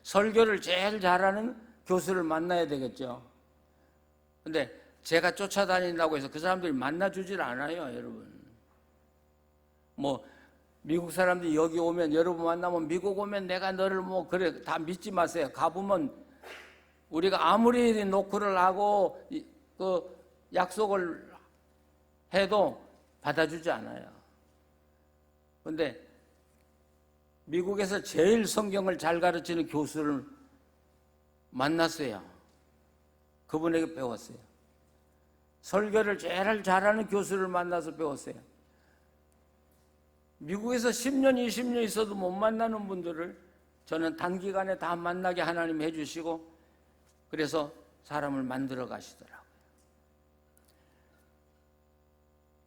설교를 제일 잘하는 교수를 만나야 되겠죠. 근데 제가 쫓아다닌다고 해서 그 사람들이 만나주질 않아요, 여러분. 뭐 미국 사람들이 여기 오면 여러분 만나면 미국 오면 내가 너를 뭐 그래 다 믿지 마세요. 가보면 우리가 아무리 노크를 하고 그 약속을 해도 받아주지 않아요. 근데 미국에서 제일 성경을 잘 가르치는 교수를 만났어요. 그분에게 배웠어요. 설교를 제일 잘하는 교수를 만나서 배웠어요. 미국에서 10년, 20년 있어도 못 만나는 분들을 저는 단기간에 다 만나게 하나님 해주시고 그래서 사람을 만들어 가시더라고요.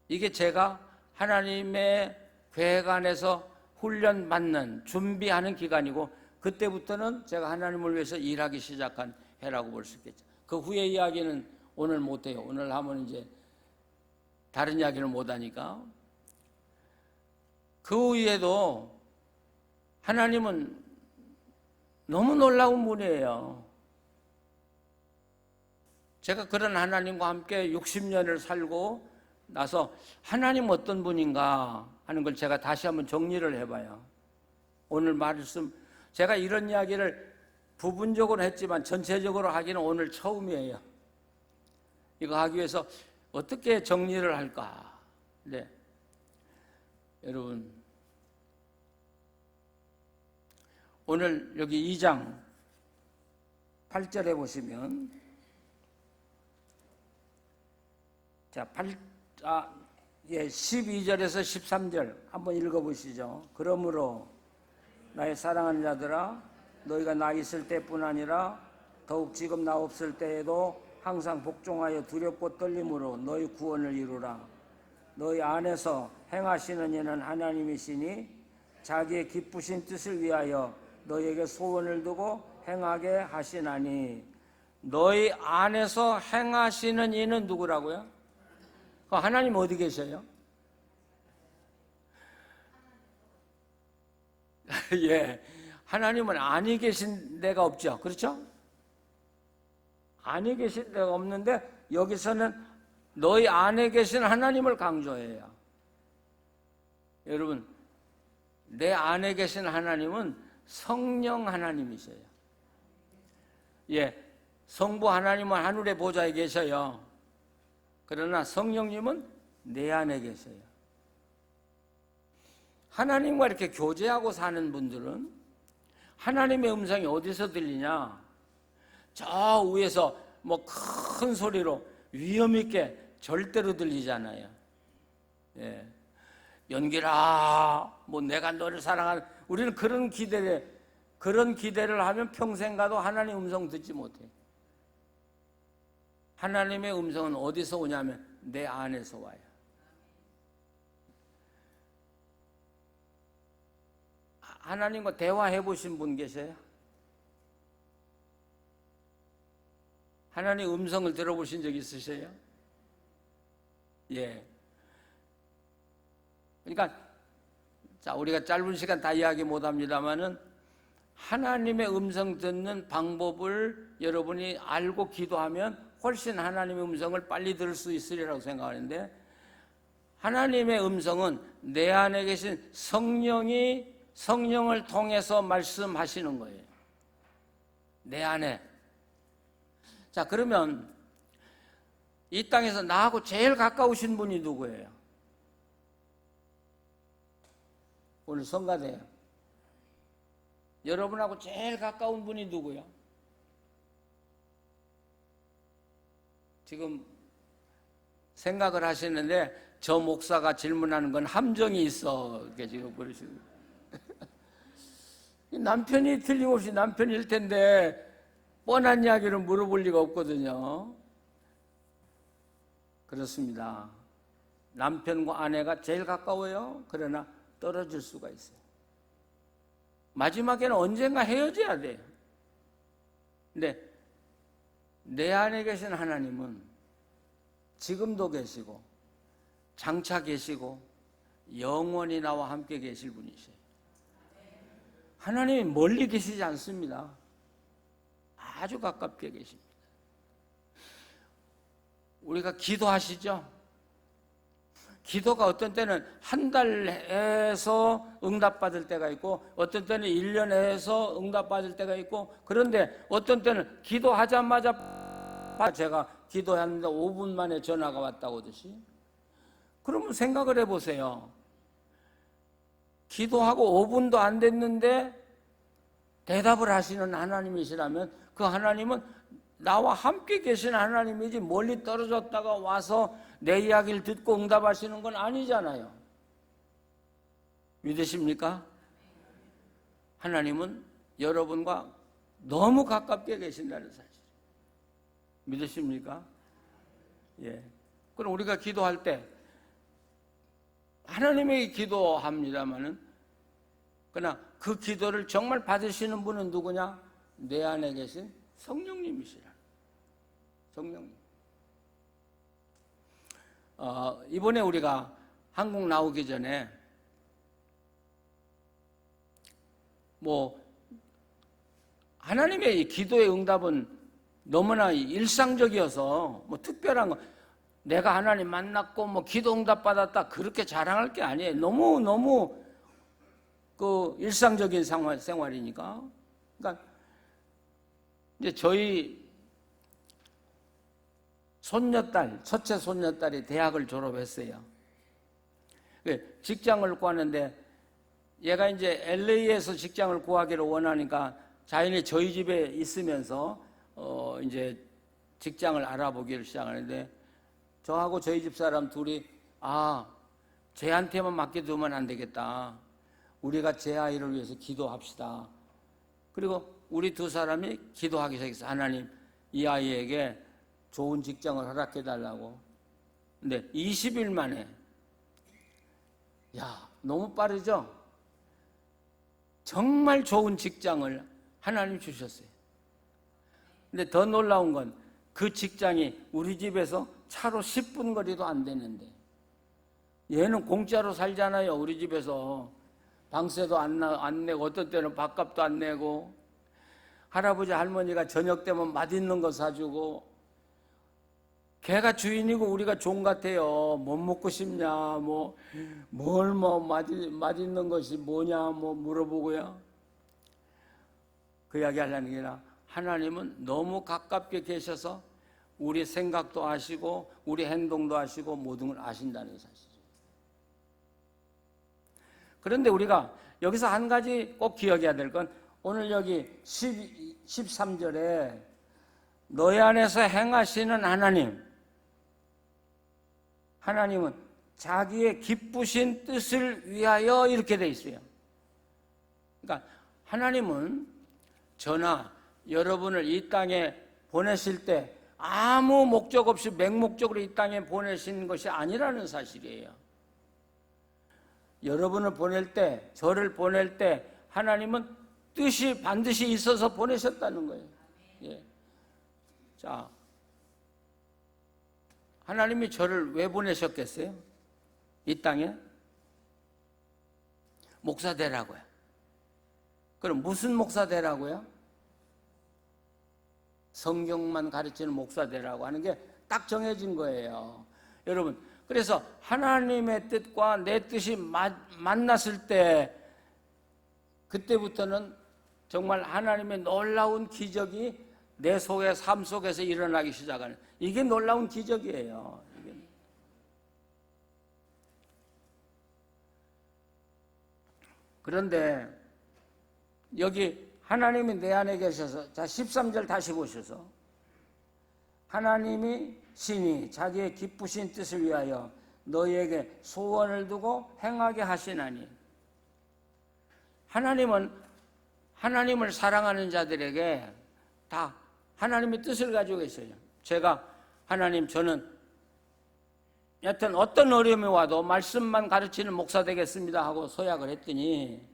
이게 제가 하나님의 계획안에서 훈련받는, 준비하는 기간이고 그때부터는 제가 하나님을 위해서 일하기 시작한 해라고 볼 수 있겠죠. 그 후의 이야기는 오늘 못해요. 오늘 하면 이제 다른 이야기를 못하니까. 그 후에도 하나님은 너무 놀라운 분이에요. 제가 그런 하나님과 함께 60년을 살고 나서 하나님 어떤 분인가 하는 걸 제가 다시 한번 정리를 해봐요. 오늘 말씀, 제가 이런 이야기를 부분적으로 했지만 전체적으로 하기는 오늘 처음이에요. 이거 하기 위해서 어떻게 정리를 할까? 네. 여러분, 오늘 여기 2장 8절에 보시면, 자, 12절에서 13절 한번 읽어보시죠. 그러므로 나의 사랑하는 자들아, 너희가 나 있을 때뿐 아니라 더욱 지금 나 없을 때에도 항상 복종하여 두렵고 떨림으로 너희 구원을 이루라. 너희 안에서 행하시는 이는 하나님이시니 자기의 기쁘신 뜻을 위하여 너희에게 소원을 두고 행하게 하시나니. 너희 안에서 행하시는 이는 누구라고요? 하나님 어디 계셔요? 예, 하나님은 안이 계신 데가 없죠. 그렇죠? 안이 계신 데가 없는데 여기서는 너희 안에 계신 하나님을 강조해요. 여러분, 내 안에 계신 하나님은 성령 하나님이세요. 예, 성부 하나님은 하늘의 보좌에 계셔요. 그러나 성령님은 내 안에 계세요. 하나님과 이렇게 교제하고 사는 분들은 하나님의 음성이 어디서 들리냐? 저 위에서 뭐 큰 소리로 위험 있게 절대로 들리잖아요. 예. 연기라, 뭐 내가 너를 사랑하는, 우리는 그런 기대를 하면 평생 가도 하나님 음성 듣지 못해요. 하나님의 음성은 어디서 오냐면 내 안에서 와요. 하나님과 대화해 보신 분 계세요? 하나님 음성을 들어보신 적 있으세요? 예. 그러니까 자, 우리가 짧은 시간 다 이야기 못합니다만은 하나님의 음성 듣는 방법을 여러분이 알고 기도하면 훨씬 하나님의 음성을 빨리 들을 수 있으리라고 생각하는데, 하나님의 음성은 내 안에 계신 성령을 통해서 말씀하시는 거예요. 내 안에. 자, 그러면 이 땅에서 나하고 제일 가까우신 분이 누구예요? 오늘 성가대요. 여러분하고 제일 가까운 분이 누구예요? 지금 생각을 하시는데 저 목사가 질문하는 건 함정이 있어. 이렇게 지금 그러시는 남편이 틀림없이 남편일 텐데 뻔한 이야기를 물어볼 리가 없거든요. 그렇습니다. 남편과 아내가 제일 가까워요. 그러나 떨어질 수가 있어요. 마지막에는 언젠가 헤어져야 돼요. 근데 내 안에 계신 하나님은 지금도 계시고 장차 계시고 영원히 나와 함께 계실 분이세요. 하나님이 멀리 계시지 않습니다. 아주 가깝게 계십니다. 우리가 기도하시죠? 기도가 어떤 때는 한 달 해서 응답받을 때가 있고 어떤 때는 1년 해서 응답받을 때가 있고, 그런데 어떤 때는 기도하자마자 제가 기도했는데 5분 만에 전화가 왔다고 하듯이, 그러면 생각을 해보세요. 기도하고 5분도 안 됐는데 대답을 하시는 하나님이시라면 그 하나님은 나와 함께 계신 하나님이지 멀리 떨어졌다가 와서 내 이야기를 듣고 응답하시는 건 아니잖아요. 믿으십니까? 하나님은 여러분과 너무 가깝게 계신다는 사실. 믿으십니까? 예. 그럼 우리가 기도할 때 하나님에게 기도합니다마는 그러나 그 기도를 정말 받으시는 분은 누구냐? 내 안에 계신 성령님이시라. 성령님. 이번에 우리가 한국 나오기 전에 하나님의 이 기도의 응답은 너무나 일상적이어서 특별한 거, 내가 하나님 만났고 기도 응답 받았다 그렇게 자랑할 게 아니에요. 너무 그 일상적인 생활이니까. 그러니까 이제 저희 첫째 손녀딸이 대학을 졸업했어요. 직장을 구하는데 얘가 이제 LA에서 직장을 구하기를 원하니까 자연히 저희 집에 있으면서 이제 직장을 알아보기를 시작하는데 저하고 저희 집 사람 둘이 쟤한테만 맡겨두면 안 되겠다. 우리가 제 아이를 위해서 기도합시다. 그리고 우리 두 사람이 기도하기 시작했어요. 하나님, 이 아이에게 좋은 직장을 허락해달라고. 근데 20일 만에, 너무 빠르죠? 정말 좋은 직장을 하나님 주셨어요. 근데 더 놀라운 건 그 직장이 우리 집에서 차로 10분 거리도 안 되는데, 얘는 공짜로 살잖아요. 우리 집에서 방세도 안 내고 어떤 때는 밥값도 안 내고, 할아버지 할머니가 저녁 되면 맛있는 거 사주고, 걔가 주인이고 우리가 종 같아요. 뭐 먹고 싶냐, 맛있는 것이 뭐냐, 물어보고요. 그 이야기 하려는 게 아니라 하나님은 너무 가깝게 계셔서 우리 생각도 아시고 우리 행동도 아시고 모든 걸 아신다는 사실이에요. 그런데 우리가 여기서 한 가지 꼭 기억해야 될 건 오늘 여기 13절에 너희 안에서 행하시는 하나님은 자기의 기쁘신 뜻을 위하여 이렇게 돼 있어요. 그러니까 하나님은 저나 여러분을 이 땅에 보내실 때 아무 목적 없이 맹목적으로 이 땅에 보내신 것이 아니라는 사실이에요. 여러분을 보낼 때, 저를 보낼 때 하나님은 뜻이 반드시 있어서 보내셨다는 거예요. 예. 자, 하나님이 저를 왜 보내셨겠어요? 이 땅에? 목사 되라고요. 그럼 무슨 목사 되라고요? 성경만 가르치는 목사 되라고 하는 게 딱 정해진 거예요. 여러분, 그래서 하나님의 뜻과 내 뜻이 만났을 때 그때부터는 정말 하나님의 놀라운 기적이 내 속의 삶 속에서 일어나기 시작하는, 이게 놀라운 기적이에요. 그런데 여기 하나님이 내 안에 계셔서, 자 13절 다시 보셔서, 하나님이 신이 자기의 기쁘신 뜻을 위하여 너희에게 소원을 두고 행하게 하시나니, 하나님은 하나님을 사랑하는 자들에게 다 하나님의 뜻을 가지고 계세요. 제가 하나님, 저는 여튼 어떤 어려움이 와도 말씀만 가르치는 목사 되겠습니다 하고 서약을 했더니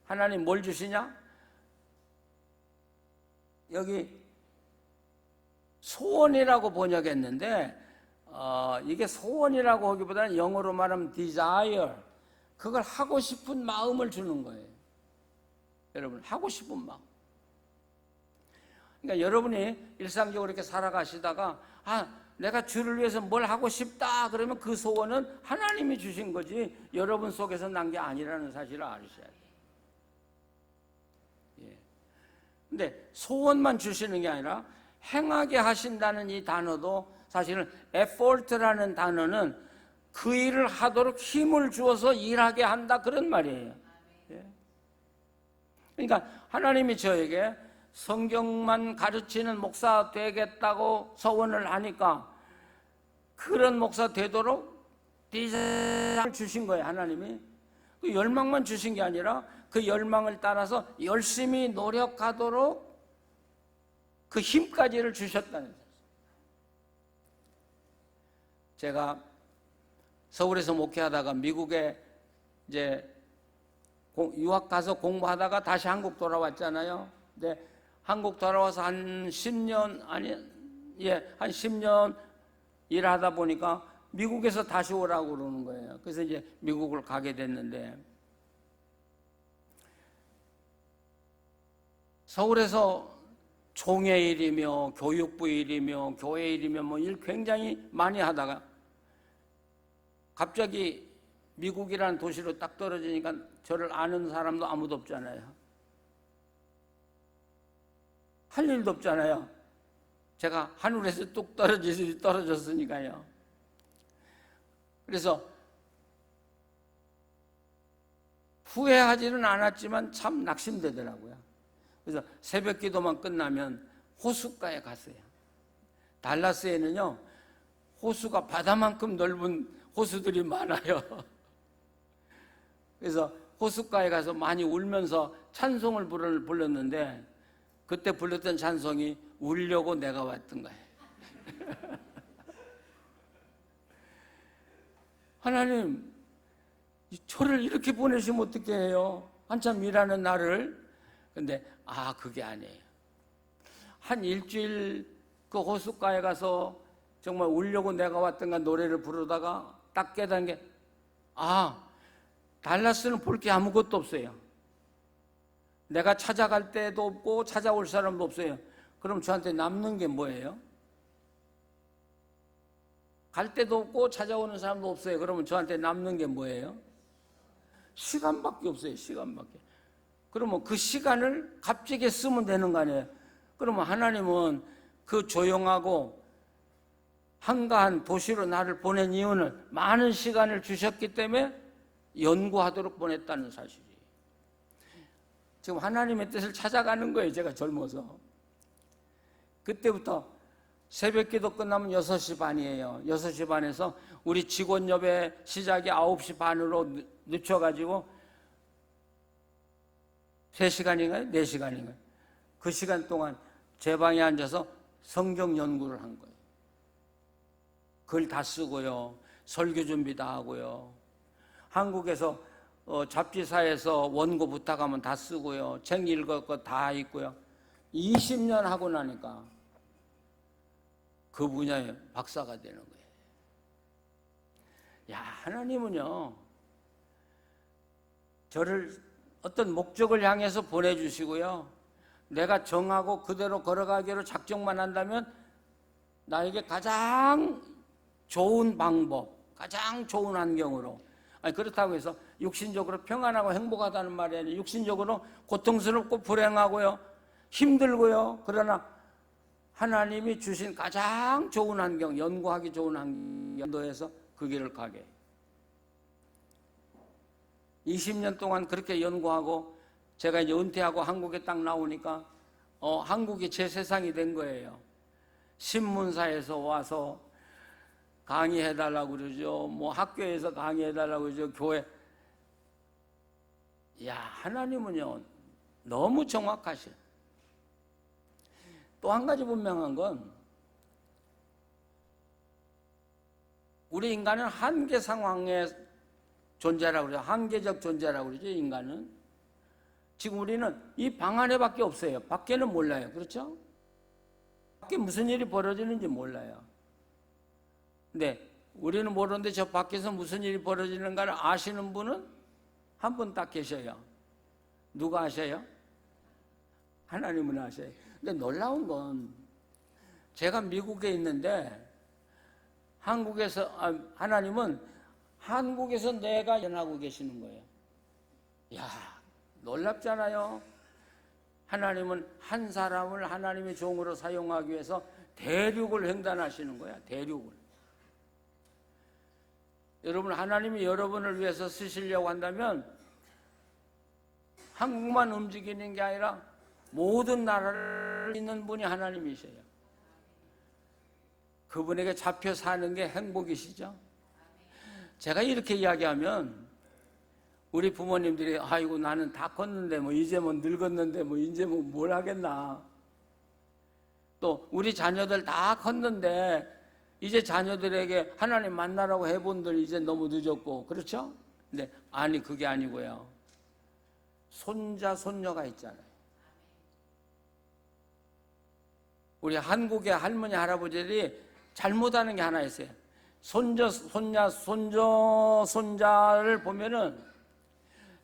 하나님 뭘 주시냐? 여기 소원이라고 번역했는데 이게 소원이라고 하기보다는 영어로 말하면 desire, 그걸 하고 싶은 마음을 주는 거예요. 여러분, 하고 싶은 마음. 그러니까 여러분이 일상적으로 이렇게 살아가시다가 내가 주를 위해서 뭘 하고 싶다 그러면 그 소원은 하나님이 주신 거지 여러분 속에서 난 게 아니라는 사실을 아셔야 돼요. 예. 근데 소원만 주시는 게 아니라 행하게 하신다는 이 단어도 사실은 effort라는 단어는 그 일을 하도록 힘을 주어서 일하게 한다, 그런 말이에요. 예. 그러니까 하나님이 저에게 성경만 가르치는 목사 되겠다고 서원을 하니까 그런 목사 되도록 디자인을 주신 거예요. 하나님이 그 열망만 주신 게 아니라 그 열망을 따라서 열심히 노력하도록 그 힘까지를 주셨다는 거예요. 제가 서울에서 목회하다가 미국에 이제 유학 가서 공부하다가 다시 한국 돌아왔잖아요. 근데 한국 돌아와서 한 10년 한 10년 일하다 보니까 미국에서 다시 오라고 그러는 거예요. 그래서 이제 미국을 가게 됐는데, 서울에서 총회 일이며 교육부 일이며 교회 일이며 뭐 일 굉장히 많이 하다가 갑자기 미국이라는 도시로 딱 떨어지니까 저를 아는 사람도 아무도 없잖아요. 할 일도 없잖아요. 제가 하늘에서 뚝 떨어졌으니까요. 그래서 후회하지는 않았지만 참 낙심되더라고요. 그래서 새벽 기도만 끝나면 호숫가에 갔어요. 달라스에는요, 호수가 바다만큼 넓은 호수들이 많아요. 그래서 호숫가에 가서 많이 울면서 찬송을 불렀는데, 그때 불렀던 찬송이 울려고 내가 왔던 거예요. 하나님, 저를 이렇게 보내시면 어떻게 해요? 한참 일하는 나를. 근데 그게 아니에요. 한 일주일 그 호숫가에 가서 정말 울려고 내가 왔던가 노래를 부르다가 딱 깨달은 게, 달라스는 볼 게 아무것도 없어요. 내가 찾아갈 때도 없고 찾아올 사람도 없어요. 그럼 저한테 남는 게 뭐예요? 갈 데도 없고 찾아오는 사람도 없어요. 그러면 저한테 남는 게 뭐예요? 시간밖에 없어요. 시간밖에. 그러면 그 시간을 값지게 쓰면 되는 거 아니에요? 그러면 하나님은 그 조용하고 한가한 도시로 나를 보낸 이유는 많은 시간을 주셨기 때문에 연구하도록 보냈다는 사실이에요. 지금 하나님의 뜻을 찾아가는 거예요. 제가 젊어서. 그때부터 새벽 기도 끝나면 6시 반이에요. 6시 반에서 우리 직원 예배 시작이 9시 반으로 늦춰가지고 3시간인가요? 4시간인가요? 그 시간 동안 제 방에 앉아서 성경 연구를 한 거예요. 글 다 쓰고요. 설교 준비 다 하고요. 한국에서 잡지사에서 원고 부탁하면 다 쓰고요. 책 읽을 거 다 있고요. 20년 하고 나니까 그 분야에 박사가 되는 거예요. 야, 하나님은요, 저를 어떤 목적을 향해서 보내주시고요. 내가 정하고 그대로 걸어가기로 작정만 한다면 나에게 가장 좋은 방법, 가장 좋은 환경으로, 그렇다고 해서 육신적으로 평안하고 행복하다는 말이 아니라 육신적으로 고통스럽고 불행하고요, 힘들고요. 그러나 하나님이 주신 가장 좋은 환경, 연구하기 좋은 환경도에서 그 길을 가게. 20년 동안 그렇게 연구하고 제가 이제 은퇴하고 한국에 딱 나오니까 한국이 제 세상이 된 거예요. 신문사에서 와서 강의해달라고 그러죠. 뭐 학교에서 강의해달라고 그러죠. 교회. 야, 하나님은요, 너무 정확하셔. 또 한 가지 분명한 건, 우리 인간은 한계 상황에 존재라고 그러죠. 한계적 존재라고 그러죠, 인간은. 지금 우리는 이 방 안에밖에 없어요. 밖에는 몰라요. 그렇죠? 밖에 무슨 일이 벌어지는지 몰라요. 근데 우리는 모르는데 저 밖에서 무슨 일이 벌어지는가를 아시는 분은 한 분 딱 계셔요. 누가 아셔요? 하나님은 아셔요. 근데 놀라운 건, 제가 미국에 있는데 한국에서 하나님은 한국에서 내가 일어나고 계시는 거예요. 야, 놀랍잖아요. 하나님은 한 사람을 하나님의 종으로 사용하기 위해서 대륙을 횡단하시는 거야. 대륙을. 여러분, 하나님이 여러분을 위해서 쓰시려고 한다면 한국만 움직이는 게 아니라 모든 나라를 있는 분이 하나님이셔요. 그분에게 잡혀 사는 게 행복이시죠. 제가 이렇게 이야기하면 우리 부모님들이 아이고 나는 다 컸는데 뭐 이제 뭐 늙었는데 뭐 이제 뭐 뭘 하겠나. 또 우리 자녀들 다 컸는데 이제 자녀들에게 하나님 만나라고 해본들 이제 너무 늦었고 그렇죠? 근데 아니 그게 아니고요. 손자 손녀가 있잖아요. 우리 한국의 할머니 할아버지들이 잘못하는 게 하나 있어요. 손자 손녀 손자를 보면은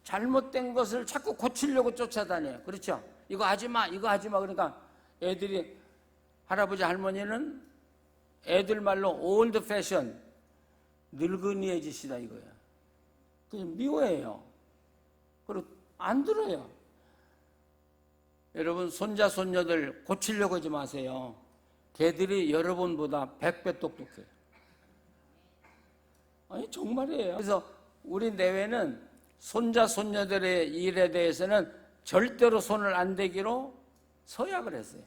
잘못된 것을 자꾸 고치려고 쫓아다녀요. 그렇죠? 이거 하지 마, 이거 하지 마. 그러니까 애들이 할아버지 할머니는 애들 말로 올드 패션 늙은이의 짓이다 이거야. 그냥 미워해요. 그리고 안 들어요. 여러분 손자 손녀들 고치려고 하지 마세요. 걔들이 여러분보다 100배 똑똑해요. 아니 정말이에요. 그래서 우리 내외는 손자 손녀들의 일에 대해서는 절대로 손을 안 대기로 서약을 했어요.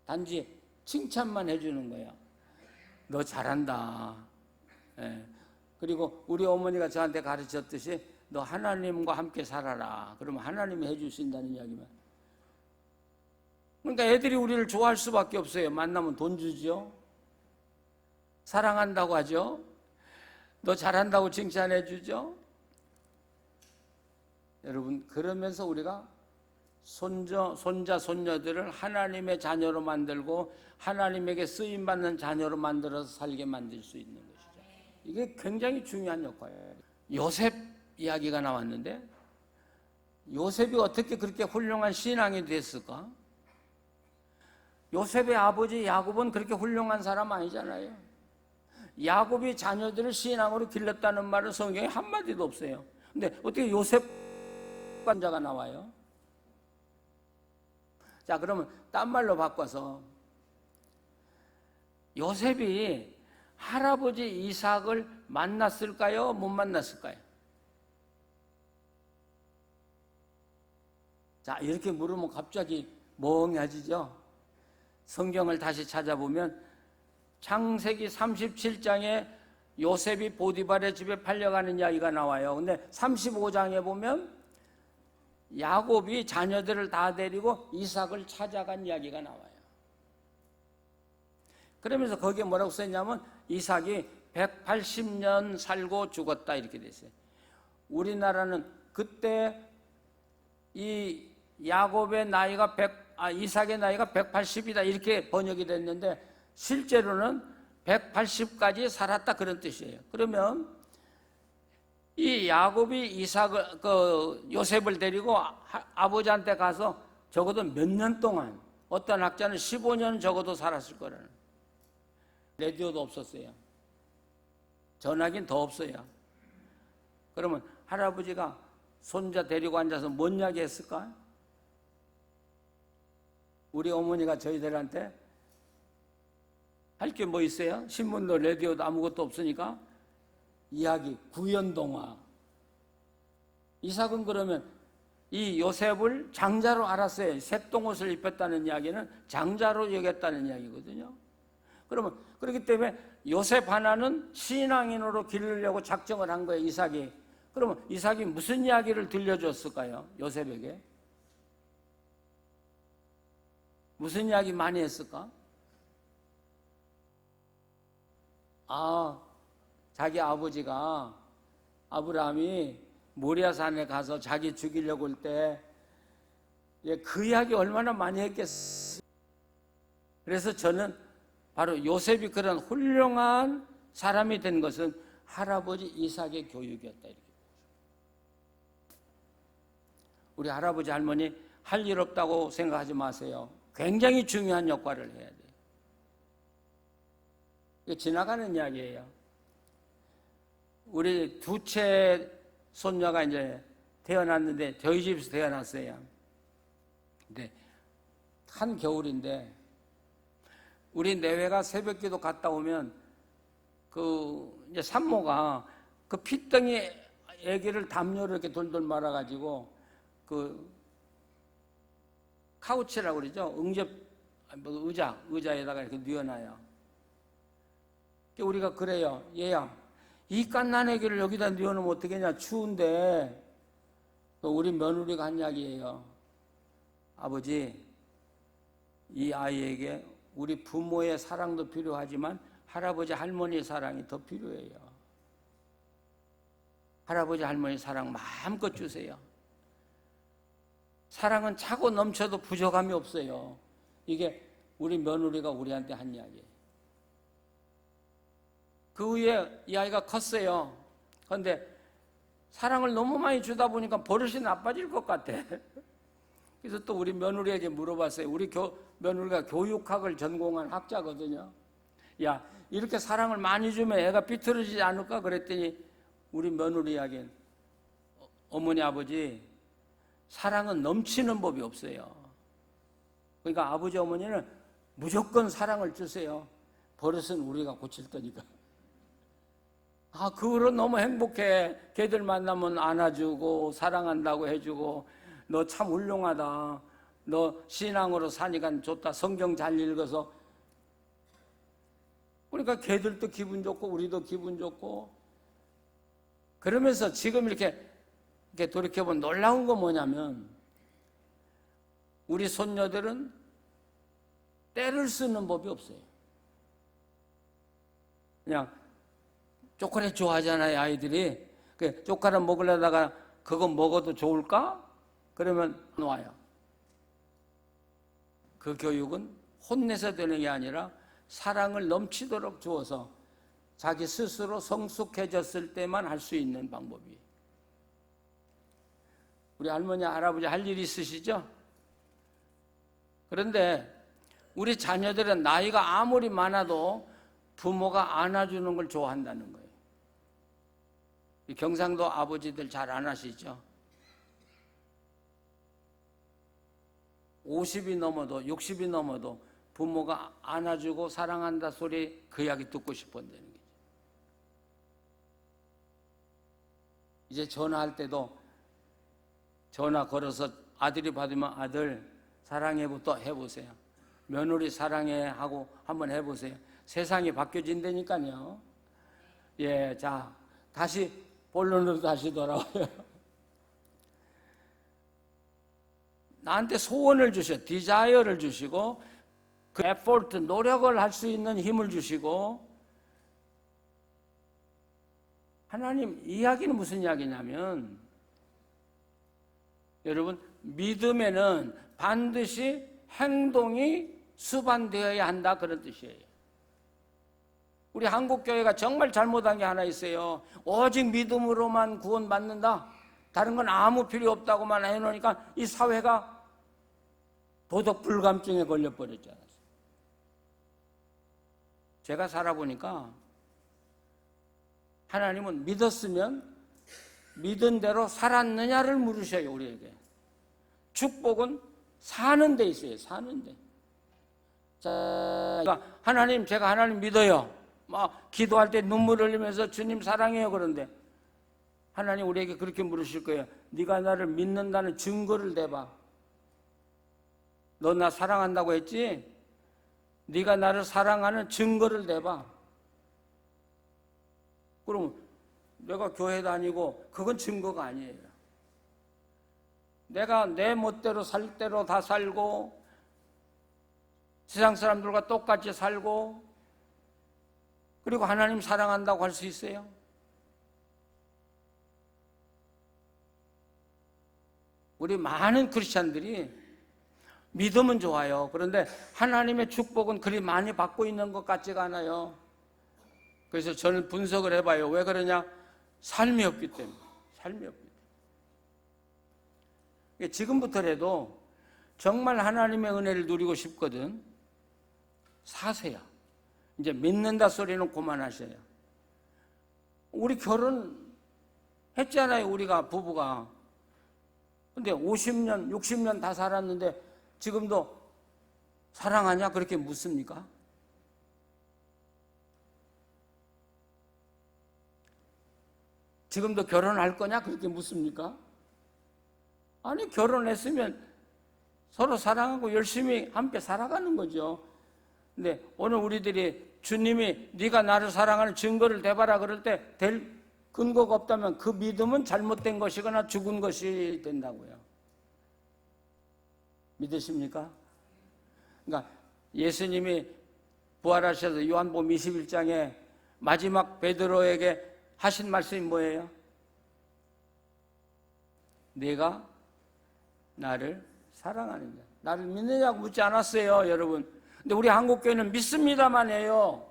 단지 칭찬만 해주는 거예요. 너 잘한다. 예. 그리고 우리 어머니가 저한테 가르쳤듯이 너 하나님과 함께 살아라. 그러면 하나님이 해주신다는 이야기만. 그러니까 애들이 우리를 좋아할 수밖에 없어요. 만나면 돈 주죠. 사랑한다고 하죠. 너 잘한다고 칭찬해 주죠. 여러분 그러면서 우리가 손자 손녀들을 하나님의 자녀로 만들고 하나님에게 쓰임받는 자녀로 만들어서 살게 만들 수 있는 것이죠. 이게 굉장히 중요한 역할이에요. 요셉 이야기가 나왔는데 요셉이 어떻게 그렇게 훌륭한 신앙이 됐을까? 요셉의 아버지 야곱은 그렇게 훌륭한 사람 아니잖아요. 야곱이 자녀들을 신앙으로 길렀다는 말은 성경에 한마디도 없어요. 근데 어떻게 요셉 관자가 나와요? 자, 그러면 딴 말로 바꿔서 요셉이 할아버지 이삭을 만났을까요? 못 만났을까요? 자, 이렇게 물으면 갑자기 멍해지죠? 성경을 다시 찾아보면 창세기 37장에 요셉이 보디발의 집에 팔려가는 이야기가 나와요. 근데 35장에 보면 야곱이 자녀들을 다 데리고 이삭을 찾아간 이야기가 나와요. 그러면서 거기에 뭐라고 써있냐면 이삭이 180년 살고 죽었다 이렇게 돼 있어요. 우리나라는 그때 이 야곱의 나이가 이삭의 나이가 180이다 이렇게 번역이 됐는데 실제로는 180까지 살았다 그런 뜻이에요. 그러면 이 야곱이 요셉을 데리고 아버지한테 가서 적어도 몇 년 동안, 어떤 학자는 15년 적어도 살았을 거라는. 라디오도 없었어요. 전화기는 더 없어요. 그러면 할아버지가 손자 데리고 앉아서 뭔 이야기 했을까? 우리 어머니가 저희들한테 할 게 뭐 있어요? 신문도 라디오도 아무것도 없으니까 이야기, 구연동화. 이삭은 그러면 이 요셉을 장자로 알았어요. 새똥옷을 입혔다는 이야기는 장자로 여겼다는 이야기거든요. 그러면 그렇기 때문에 요셉 하나는 신앙인으로 기르려고 작정을 한 거예요, 이삭이. 그러면 이삭이 무슨 이야기를 들려줬을까요? 요셉에게. 무슨 이야기 많이 했을까? 자기 아버지가 아브라함이 모리아산에 가서 자기 죽이려고 할 때 그 이야기 얼마나 많이 했겠어요. 그래서 저는 바로 요셉이 그런 훌륭한 사람이 된 것은 할아버지 이삭의 교육이었다 이렇게. 우리 할아버지 할머니 할 일 없다고 생각하지 마세요. 굉장히 중요한 역할을 해야 돼요. 이게 지나가는 이야기예요. 우리 두째 손녀가 이제 태어났는데 저희 집에서 태어났어요. 근데 한 겨울인데 우리 내외가 새벽기도 갔다 오면 그 이제 산모가 그 핏덩이 애기를 담요로 이렇게 돌돌 말아가지고 그 카우치라고 그러죠. 뭐 의자에다가 이렇게 뉘어놔요. 우리가 그래요. 얘야, 이 갓난 애기를 여기다 뉘어놓으면 어떡하냐. 추운데. 우리 며느리가 한 이야기예요. 아버지, 이 아이에게 우리 부모의 사랑도 필요하지만 할아버지 할머니의 사랑이 더 필요해요. 할아버지 할머니 사랑 마음껏 주세요. 사랑은 차고 넘쳐도 부족함이 없어요. 이게 우리 며느리가 우리한테 한 이야기예요. 그 후에 이 아이가 컸어요. 그런데 사랑을 너무 많이 주다 보니까 버릇이 나빠질 것 같아. 그래서 또 우리 며느리에게 물어봤어요. 우리 며느리가 교육학을 전공한 학자거든요. 야, 이렇게 사랑을 많이 주면 애가 삐뚤어지지 않을까? 그랬더니 우리 며느리 이야기는 어머니 아버지 사랑은 넘치는 법이 없어요. 그러니까 아버지 어머니는 무조건 사랑을 주세요. 버릇은 우리가 고칠 거니까. 그 후로 너무 행복해. 걔들 만나면 안아주고 사랑한다고 해주고 너 참 훌륭하다. 너 신앙으로 사니까 좋다. 성경 잘 읽어서. 그러니까 걔들도 기분 좋고 우리도 기분 좋고. 그러면서 지금 이렇게 돌이켜보면 놀라운 건 뭐냐면 우리 손녀들은 때를 쓰는 법이 없어요. 그냥 초콜릿 좋아하잖아요, 아이들이. 초콜릿 먹으려다가 그거 먹어도 좋을까? 그러면 와요. 그 교육은 혼내서 되는 게 아니라 사랑을 넘치도록 주어서 자기 스스로 성숙해졌을 때만 할 수 있는 방법이에요. 우리 할머니, 할아버지 할 일 있으시죠? 그런데 우리 자녀들은 나이가 아무리 많아도 부모가 안아주는 걸 좋아한다는 거예요. 경상도 아버지들 잘 안 하시죠? 50이 넘어도 60이 넘어도 부모가 안아주고 사랑한다 소리 그 이야기 듣고 싶었다는 거죠. 이제 전화할 때도 전화 걸어서 아들이 받으면 아들 사랑해부터 해보세요. 며느리 사랑해 하고 한번 해보세요. 세상이 바뀌어진다니까요. 예, 자 다시 본론으로 다시 돌아와요. 나한테 소원을 주셔, 디자이어를 주시고 그 에포트, 노력을 할 수 있는 힘을 주시고. 하나님 이야기는 무슨 이야기냐면 여러분 믿음에는 반드시 행동이 수반되어야 한다 그런 뜻이에요. 우리 한국교회가 정말 잘못한 게 하나 있어요. 오직 믿음으로만 구원받는다. 다른 건 아무 필요 없다고만 해놓으니까 이 사회가 도덕 불감증에 걸려버렸지 않았어요. 제가 살아보니까 하나님은 믿었으면 믿은 대로 살았느냐를 물으셔요, 우리에게. 축복은 사는 데 있어요, 사는 데. 자, 그러니까 하나님, 제가 하나님 믿어요. 막 기도할 때 눈물 흘리면서 주님 사랑해요. 그런데 하나님 우리에게 그렇게 물으실 거예요. 네가 나를 믿는다는 증거를 대봐. 너 나 사랑한다고 했지? 네가 나를 사랑하는 증거를 대봐. 그럼 내가 교회 다니고 그건 증거가 아니에요. 내가 내 멋대로 살 대로 다 살고 세상 사람들과 똑같이 살고 그리고 하나님 사랑한다고 할 수 있어요? 우리 많은 크리스찬들이 믿음은 좋아요. 그런데 하나님의 축복은 그리 많이 받고 있는 것 같지가 않아요. 그래서 저는 분석을 해봐요. 왜 그러냐? 삶이 없기 때문에. 삶이 없기 때문에. 지금부터라도 정말 하나님의 은혜를 누리고 싶거든. 사세요. 이제 믿는다 소리는 그만하셔요. 우리 결혼했잖아요, 우리가 부부가. 근데 50년, 60년 다 살았는데 지금도 사랑하냐? 그렇게 묻습니까? 지금도 결혼할 거냐? 그렇게 묻습니까? 아니, 결혼했으면 서로 사랑하고 열심히 함께 살아가는 거죠. 근데 오늘 우리들이 주님이 네가 나를 사랑하는 증거를 대봐라 그럴 때 될 근거가 없다면 그 믿음은 잘못된 것이거나 죽은 것이 된다고요. 믿으십니까? 그러니까 예수님이 부활하셔서 요한복음 21장에 마지막 베드로에게 하신 말씀이 뭐예요? 내가 나를 사랑하느냐, 나를 믿느냐고 묻지 않았어요, 여러분. 근데 우리 한국교회는 믿습니다만 해요.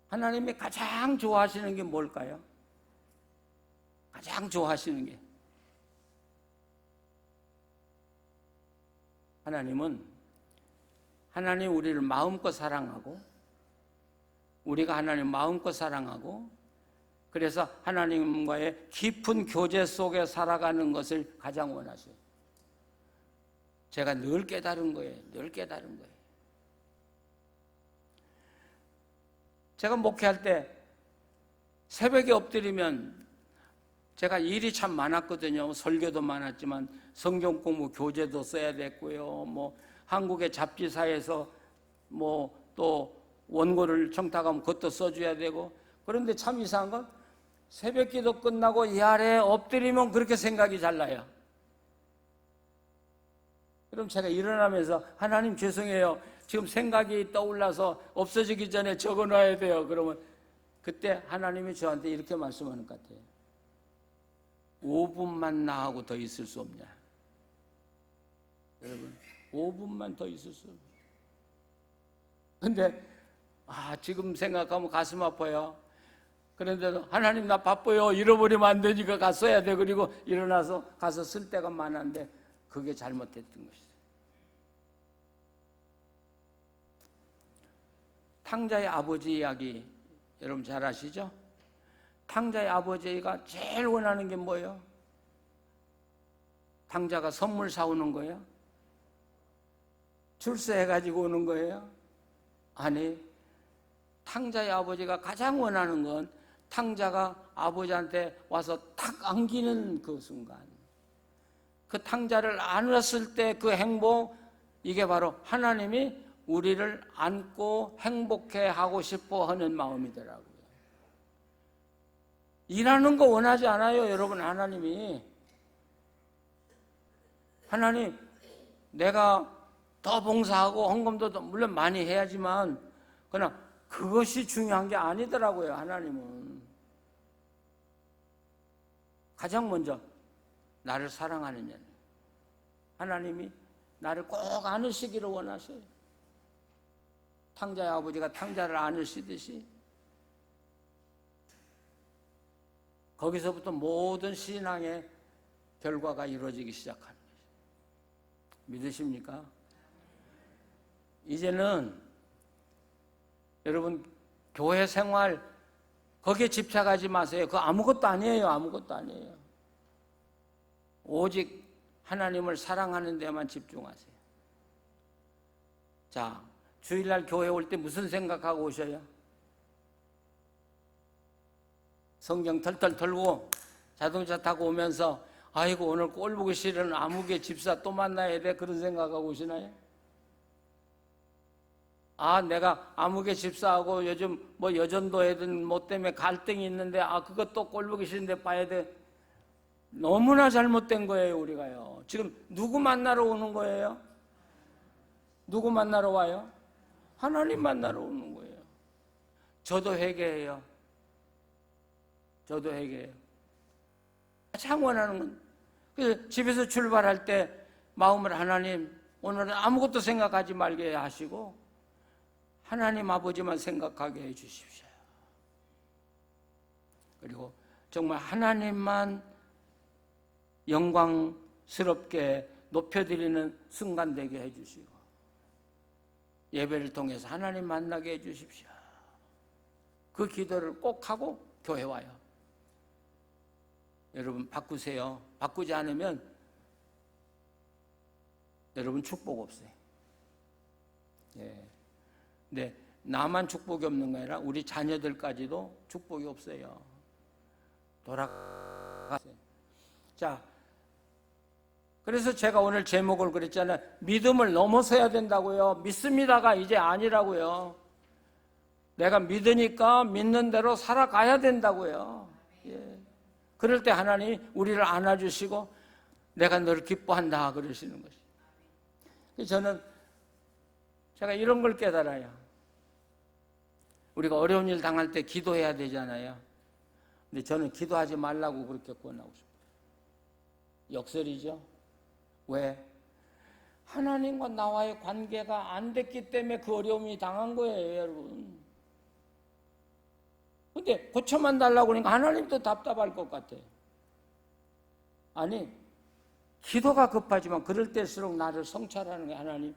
하나님이 가장 좋아하시는 게 뭘까요? 가장 좋아하시는 게, 하나님은 하나님 우리를 마음껏 사랑하고 우리가 하나님 마음껏 사랑하고 그래서 하나님과의 깊은 교제 속에 살아가는 것을 가장 원하셔요. 제가 늘 깨달은 거예요. 늘 깨달은 거예요. 제가 목회할 때 새벽에 엎드리면 제가 일이 참 많았거든요. 설교도 많았지만 성경 공부 교재도 써야 됐고요. 뭐 한국의 잡지사에서 뭐 또 원고를 청탁하면 그것도 써줘야 되고. 그런데 참 이상한 건 새벽 기도 끝나고 이 아래에 엎드리면 그렇게 생각이 잘 나요. 그럼 제가 일어나면서 하나님 죄송해요. 지금 생각이 떠올라서 없어지기 전에 적어놔야 돼요. 그러면 그때 하나님이 저한테 이렇게 말씀하는 것 같아요. 5분만 나하고 더 있을 수 없냐. 여러분 5분만 더 있을 수 없냐. 근데 지금 생각하면 가슴 아파요. 그런데도 하나님 나 바빠요. 잃어버리면 안 되니까 갔어야 돼. 그리고 일어나서 가서 쓸 때가 많았는데 그게 잘못됐던 것이죠. 탕자의 아버지 이야기 여러분 잘 아시죠? 탕자의 아버지가 제일 원하는 게 뭐예요? 탕자가 선물 사오는 거예요? 출세해가지고 오는 거예요? 아니, 탕자의 아버지가 가장 원하는 건 탕자가 아버지한테 와서 탁 안기는 그 순간, 그 탕자를 안았을 때 그 행복, 이게 바로 하나님이 우리를 안고 행복해 하고 싶어 하는 마음이더라고요. 일하는 거 원하지 않아요, 여러분. 하나님이. 하나님, 내가 더 봉사하고 헌금도 물론 많이 해야지만 그러나 그것이 중요한 게 아니더라고요. 하나님은 가장 먼저 나를 사랑하느냐, 하나님이 나를 꼭 안으시기를 원하셔요. 탕자의 아버지가 탕자를 안으시듯이 거기서부터 모든 신앙의 결과가 이루어지기 시작하는 거죠. 믿으십니까? 이제는 여러분 교회 생활 거기에 집착하지 마세요. 그거 아무것도 아니에요. 아무것도 아니에요. 오직 하나님을 사랑하는 데만 집중하세요. 자, 주일날 교회 올 때 무슨 생각하고 오셔요? 성경 털털 털고 자동차 타고 오면서 아이고 오늘 꼴 보기 싫은 아무개 집사 또 만나야 돼, 그런 생각하고 오시나요? 내가 아무개 집사하고 요즘 뭐 여전도에든 뭐 때문에 갈등이 있는데 그것도 꼴 보기 싫은데 봐야 돼. 너무나 잘못된 거예요. 우리가요. 지금 누구 만나러 오는 거예요? 누구 만나러 와요? 하나님 만나러 오는 거예요. 저도 회개해요. 저도 회개해요. 가장 원하는 건, 그래서 집에서 출발할 때 마음을 하나님 오늘은 아무것도 생각하지 말게 하시고 하나님 아버지만 생각하게 해 주십시오. 그리고 정말 하나님만 영광스럽게 높여드리는 순간 되게 해 주시고 예배를 통해서 하나님 만나게 해 주십시오. 그 기도를 꼭 하고 교회 와요. 여러분 바꾸세요. 바꾸지 않으면 여러분 축복 없어요. 예. 근데 나만 축복이 없는 게 아니라 우리 자녀들까지도 축복이 없어요. 돌아가세요. 자, 그래서 제가 오늘 제목을 그랬잖아요. 믿음을 넘어서야 된다고요. 믿습니다가 이제 아니라고요. 내가 믿으니까 믿는 대로 살아가야 된다고요. 예. 그럴 때 하나님이 우리를 안아주시고 내가 너를 기뻐한다 그러시는 것이. 저는 제가 이런 걸 깨달아요. 우리가 어려운 일 당할 때 기도해야 되잖아요. 근데 저는 기도하지 말라고 그렇게 권하고 싶어요. 역설이죠. 왜? 하나님과 나와의 관계가 안 됐기 때문에 그 어려움이 당한 거예요, 여러분. 근데 고쳐만 달라고 그러니까 하나님도 답답할 것 같아요. 아니, 기도가 급하지만 그럴 때일수록 나를 성찰하는 거예요. 하나님,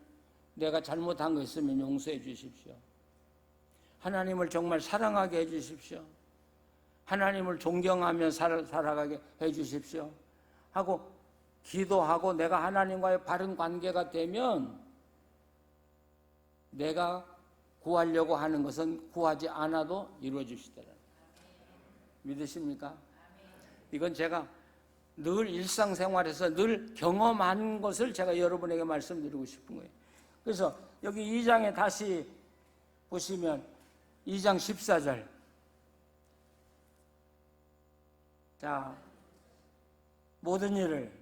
내가 잘못한 거 있으면 용서해 주십시오. 하나님을 정말 사랑하게 해 주십시오. 하나님을 존경하며 살아가게 해 주십시오. 하고 기도하고 내가 하나님과의 바른 관계가 되면 내가 구하려고 하는 것은 구하지 않아도 이루어지시더라. 믿으십니까? 이건 제가 늘 일상생활에서 늘 경험한 것을 제가 여러분에게 말씀드리고 싶은 거예요. 그래서 여기 2장에 다시 보시면 2장 14절. 자, 모든 일을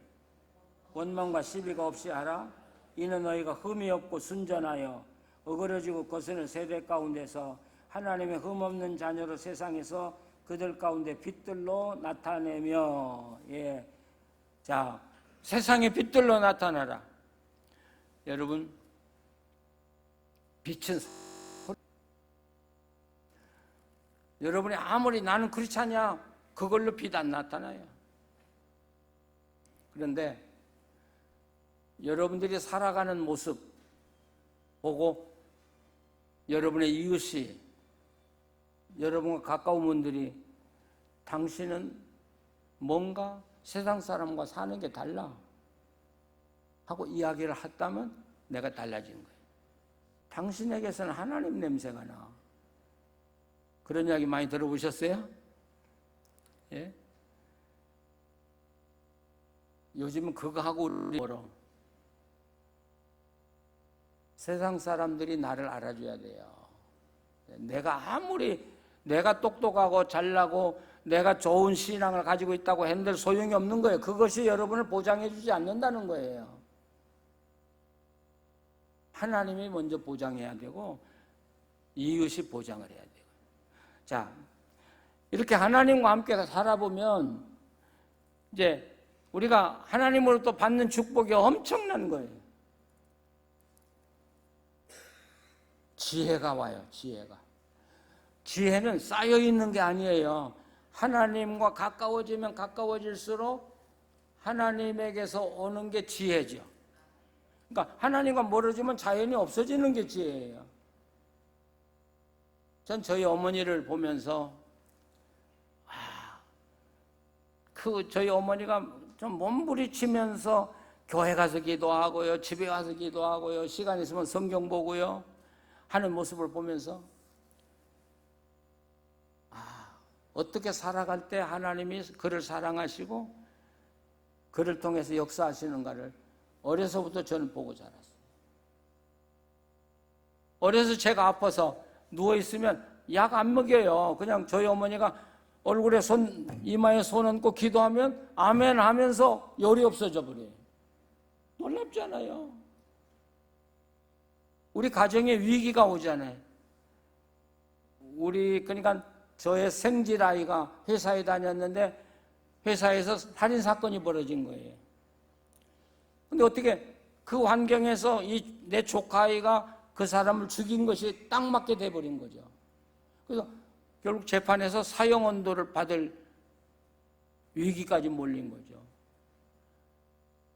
원망과 시비가 없이 하라. 이는 너희가 흠이 없고 순전하여 어그러지고 거스는 세대 가운데서 하나님의 흠없는 자녀로 세상에서 그들 가운데 빛들로 나타내며. 예. 자, 세상의 빛들로 나타나라. 여러분, 빛은 여러분이 아무리 나는 그렇지 않냐 그걸로 빛 안 나타나요. 그런데 여러분들이 살아가는 모습 보고 여러분의 이웃이 여러분과 가까운 분들이 당신은 뭔가 세상 사람과 사는 게 달라 하고 이야기를 했다면 내가 달라진 거예요. 당신에게서는 하나님 냄새가 나. 그런 이야기 많이 들어보셨어요? 예? 요즘은 그거하고 우리 멀어. 세상 사람들이 나를 알아줘야 돼요. 내가 아무리 내가 똑똑하고 잘나고 내가 좋은 신앙을 가지고 있다고 했는데 소용이 없는 거예요. 그것이 여러분을 보장해 주지 않는다는 거예요. 하나님이 먼저 보장해야 되고 이웃이 보장을 해야 돼요. 자, 이렇게 하나님과 함께 살아보면 이제 우리가 하나님으로부터 받는 축복이 엄청난 거예요. 지혜가 와요. 지혜는 쌓여 있는 게 아니에요. 하나님과 가까워지면 가까워질수록 하나님에게서 오는 게 지혜죠. 그러니까 하나님과 멀어지면 자연히 없어지는 게 지혜예요. 전 저희 어머니를 보면서 저희 어머니가 좀 몸부리치면서 교회 가서 기도하고요, 집에 가서 기도하고요, 시간 있으면 성경 보고요 하는 모습을 보면서 어떻게 살아갈 때 하나님이 그를 사랑하시고 그를 통해서 역사하시는가를 어려서부터 저는 보고 자랐어요. 어려서 제가 아파서 누워있으면 약 안 먹여요. 그냥 저희 어머니가 얼굴에 이마에 손 얹고 기도하면 아멘 하면서 열이 없어져 버려요. 놀랍잖아요. 우리 가정에 위기가 오잖아요. 그러니까 저의 생질 아이가 회사에 다녔는데 회사에서 살인사건이 벌어진 거예요. 근데 어떻게 그 환경에서 내 조카 아이가 그 사람을 죽인 것이 딱 맞게 돼버린 거죠. 그래서 결국 재판에서 사형 언도를 받을 위기까지 몰린 거죠.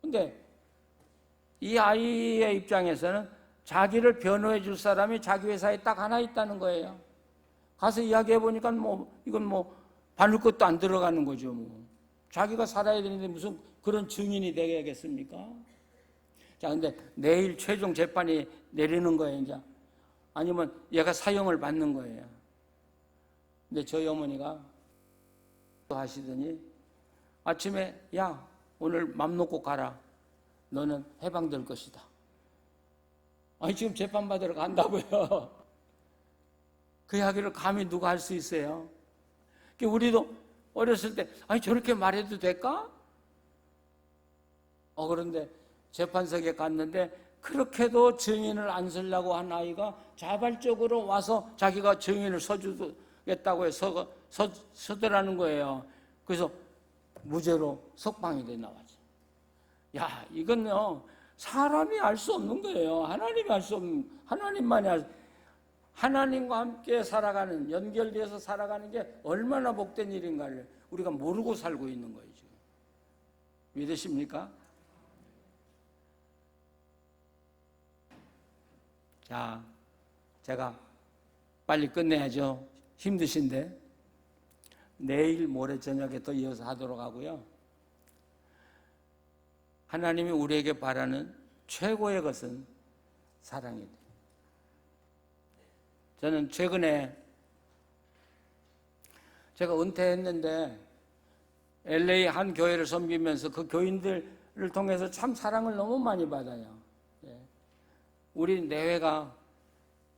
근데 이 아이의 입장에서는 자기를 변호해 줄 사람이 자기 회사에 딱 하나 있다는 거예요. 가서 이야기해 보니까 이건 바늘 것도 안 들어가는 거죠. 자기가 살아야 되는데 무슨 그런 증인이 되겠습니까? 자, 근데 내일 최종 재판이 내리는 거예요, 이제. 아니면 얘가 사형을 받는 거예요. 근데 저희 어머니가 하시더니 아침에 야 오늘 맘 놓고 가라. 너는 해방될 것이다. 아니 지금 재판받으러 간다고요. 그 이야기를 감히 누가 할 수 있어요? 우리도 어렸을 때 아니 저렇게 말해도 될까? 그런데 재판석에 갔는데 그렇게도 증인을 안 쓰려고 한 아이가 자발적으로 와서 자기가 증인을 서주겠다고 해서 서더라는 거예요. 그래서 무죄로 석방이 돼 나왔죠. 야, 이건요 사람이 알 수 없는 거예요. 하나님이 알 수 없는, 하나님만이 하나님과 함께 살아가는, 연결되어서 살아가는 게 얼마나 복된 일인가를 우리가 모르고 살고 있는 거예요. 지금. 믿으십니까? 자, 제가 빨리 끝내야죠. 힘드신데 내일 모레 저녁에 또 이어서 하도록 하고요. 하나님이 우리에게 바라는 최고의 것은 사랑이다. 저는 최근에 제가 은퇴했는데 LA 한 교회를 섬기면서 그 교인들을 통해서 참 사랑을 너무 많이 받아요. 우리 내외가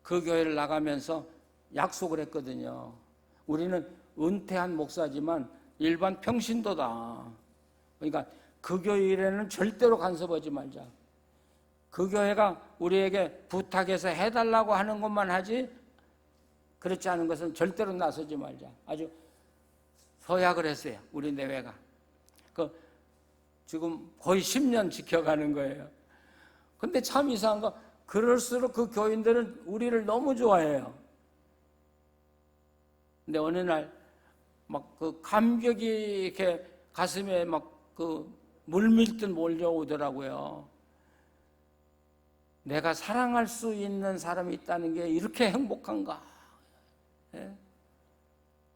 그 교회를 나가면서 약속을 했거든요. 우리는 은퇴한 목사지만 일반 평신도다. 그러니까 그 교회 일에는 절대로 간섭하지 말자. 그 교회가 우리에게 부탁해서 해달라고 하는 것만 하지 그렇지 않은 것은 절대로 나서지 말자. 아주 서약을 했어요. 우리 내외가. 지금 거의 10년 지켜가는 거예요. 근데 참 이상한 거 그럴수록 그 교인들은 우리를 너무 좋아해요. 근데 어느 날 막 그 감격이 이렇게 가슴에 막 그 물밀듯 몰려오더라고요. 내가 사랑할 수 있는 사람이 있다는 게 이렇게 행복한가? 예?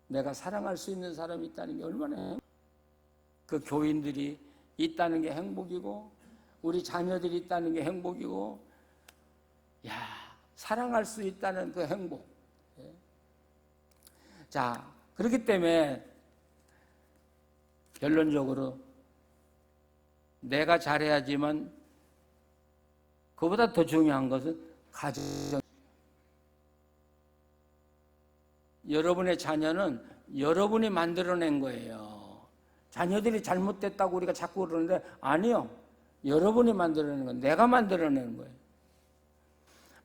내가 사랑할 수 있는 사람이 있다는 게 얼마나 그 교인들이 있다는 게 행복이고 우리 자녀들이 있다는 게 행복이고 야 사랑할 수 있다는 그 행복. 예? 자 그렇기 때문에 결론적으로 내가 잘해야지만 그보다 더 중요한 것은 가정. 여러분의 자녀는 여러분이 만들어낸 거예요. 자녀들이 잘못됐다고 우리가 자꾸 그러는데 아니요. 여러분이 만들어낸 건 내가 만들어낸 거예요.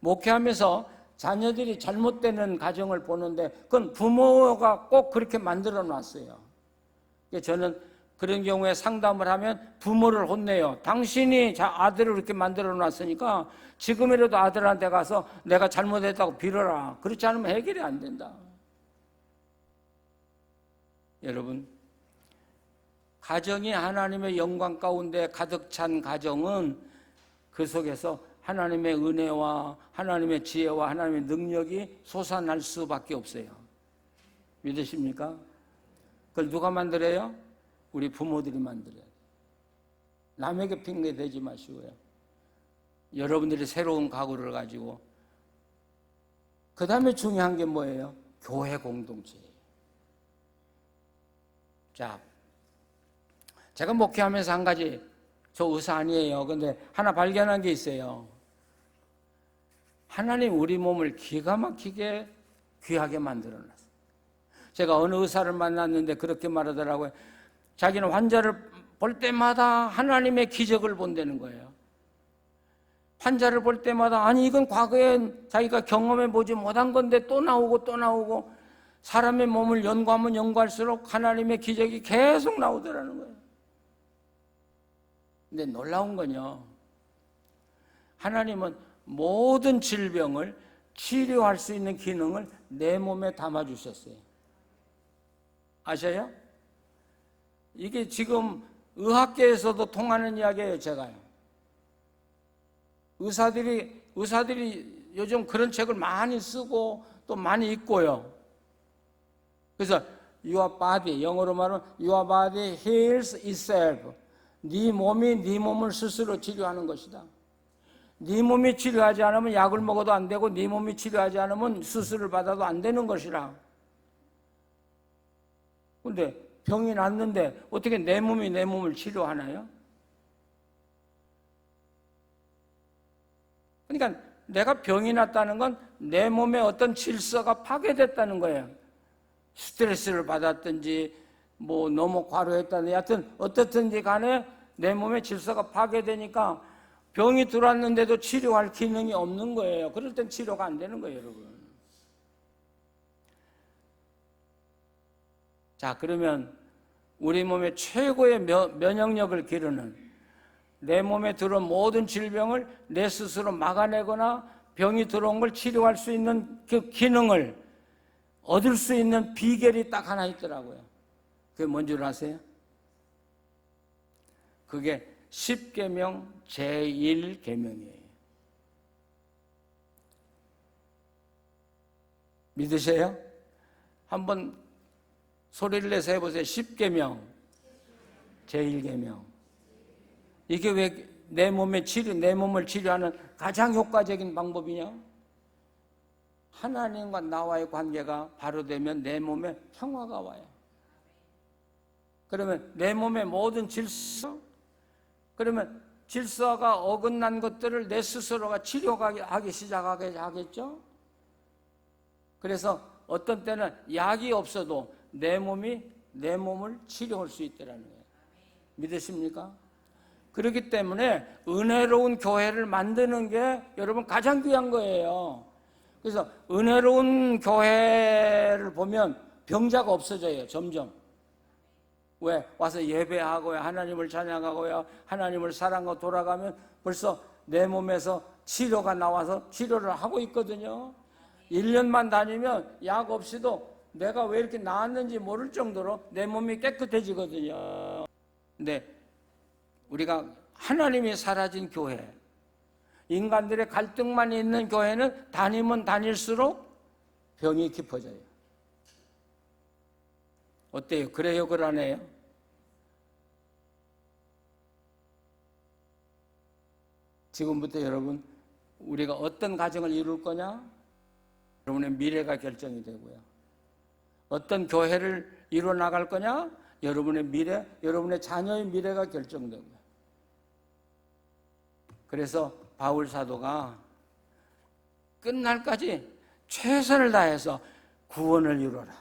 목회하면서 자녀들이 잘못되는 가정을 보는데 그건 부모가 꼭 그렇게 만들어 놨어요. 저는 그런 경우에 상담을 하면 부모를 혼내요. 당신이 아들을 이렇게 만들어 놨으니까 지금이라도 아들한테 가서 내가 잘못했다고 빌어라. 그렇지 않으면 해결이 안 된다. 여러분, 가정이 하나님의 영광 가운데 가득 찬 가정은 그 속에서 하나님의 은혜와 하나님의 지혜와 하나님의 능력이 솟아날 수밖에 없어요. 믿으십니까? 그걸 누가 만들어요? 우리 부모들이 만들어야 돼요. 남에게 핑계 대지 마시고요. 여러분들이 새로운 각오를 가지고 그 다음에 중요한 게 뭐예요? 교회 공동체예요. 자, 제가 목회하면서 한 가지 저 의사 아니에요. 근데 하나 발견한 게 있어요. 하나님 우리 몸을 기가 막히게 귀하게 만들어놨어요. 제가 어느 의사를 만났는데 그렇게 말하더라고요. 자기는 환자를 볼 때마다 하나님의 기적을 본다는 거예요. 환자를 볼 때마다 아니 이건 과거에 자기가 경험해 보지 못한 건데 또 나오고 또 나오고 사람의 몸을 연구하면 연구할수록 하나님의 기적이 계속 나오더라는 거예요. 근데 놀라운 건요. 하나님은 모든 질병을 치료할 수 있는 기능을 내 몸에 담아주셨어요. 아셔요? 이게 지금 의학계에서도 통하는 이야기예요, 제가요. 의사들이 요즘 그런 책을 많이 쓰고 또 많이 읽고요. 그래서 your body, 영어로 말하면 your body heals itself. 네 몸이 네 몸을 스스로 치료하는 것이다. 네 몸이 치료하지 않으면 약을 먹어도 안 되고 네 몸이 치료하지 않으면 수술을 받아도 안 되는 것이라. 근데 병이 났는데 어떻게 내 몸이 내 몸을 치료하나요? 그러니까 내가 병이 났다는 건 내 몸에 어떤 질서가 파괴됐다는 거예요. 스트레스를 받았든지 뭐 너무 과로했다든지 하여튼 어떻든지 간에 내 몸의 질서가 파괴되니까 병이 들어왔는데도 치료할 기능이 없는 거예요. 그럴 땐 치료가 안 되는 거예요, 여러분. 자, 그러면 우리 몸의 최고의 면역력을 기르는 내 몸에 들어온 모든 질병을 내 스스로 막아내거나 병이 들어온 걸 치료할 수 있는 그 기능을 얻을 수 있는 비결이 딱 하나 있더라고요. 그게 뭔 줄 아세요? 그게 십계명 제1계명이에요. 믿으세요? 한번 소리를 내서 해보세요. 십계명 제1계명. 이게 왜 내 몸을 치료하는 가장 효과적인 방법이냐? 하나님과 나와의 관계가 바로 되면 내 몸에 평화가 와요. 그러면 내 몸의 모든 질서, 그러면 질서가 어긋난 것들을 내 스스로가 치료하기 시작하게 하겠죠? 그래서 어떤 때는 약이 없어도 내 몸이 내 몸을 치료할 수 있다는 거예요. 믿으십니까? 그렇기 때문에 은혜로운 교회를 만드는 게 여러분 가장 귀한 거예요. 그래서 은혜로운 교회를 보면 병자가 없어져요, 점점. 왜? 와서 예배하고요, 하나님을 찬양하고요, 하나님을 사랑하고 돌아가면 벌써 내 몸에서 치료가 나와서 치료를 하고 있거든요. 1년만 다니면 약 없이도 내가 왜 이렇게 나았는지 모를 정도로 내 몸이 깨끗해지거든요. 근데 우리가 하나님이 사라진 교회, 인간들의 갈등만 있는 교회는 다니면 다닐수록 병이 깊어져요. 어때요? 그래요? 그러네요? 지금부터 여러분, 우리가 어떤 가정을 이룰 거냐? 여러분의 미래가 결정이 되고요. 어떤 교회를 이루어 나갈 거냐? 여러분의 미래, 여러분의 자녀의 미래가 결정되고요. 그래서 바울 사도가 끝날까지 최선을 다해서 구원을 이루어라.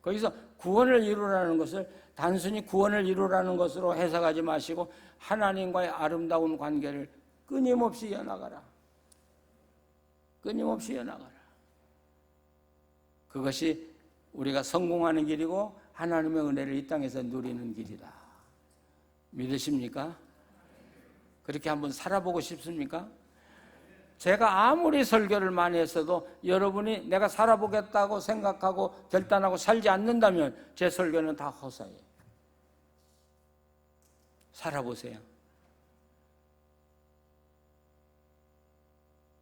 거기서 구원을 이루라는 것을 단순히 구원을 이루라는 것으로 해석하지 마시고 하나님과의 아름다운 관계를 끊임없이 이어나가라. 끊임없이 이어나가라. 그것이 우리가 성공하는 길이고 하나님의 은혜를 이 땅에서 누리는 길이다. 믿으십니까? 그렇게 한번 살아보고 싶습니까? 제가 아무리 설교를 많이 했어도 여러분이 내가 살아보겠다고 생각하고 결단하고 살지 않는다면 제 설교는 다 허사예요. 살아보세요.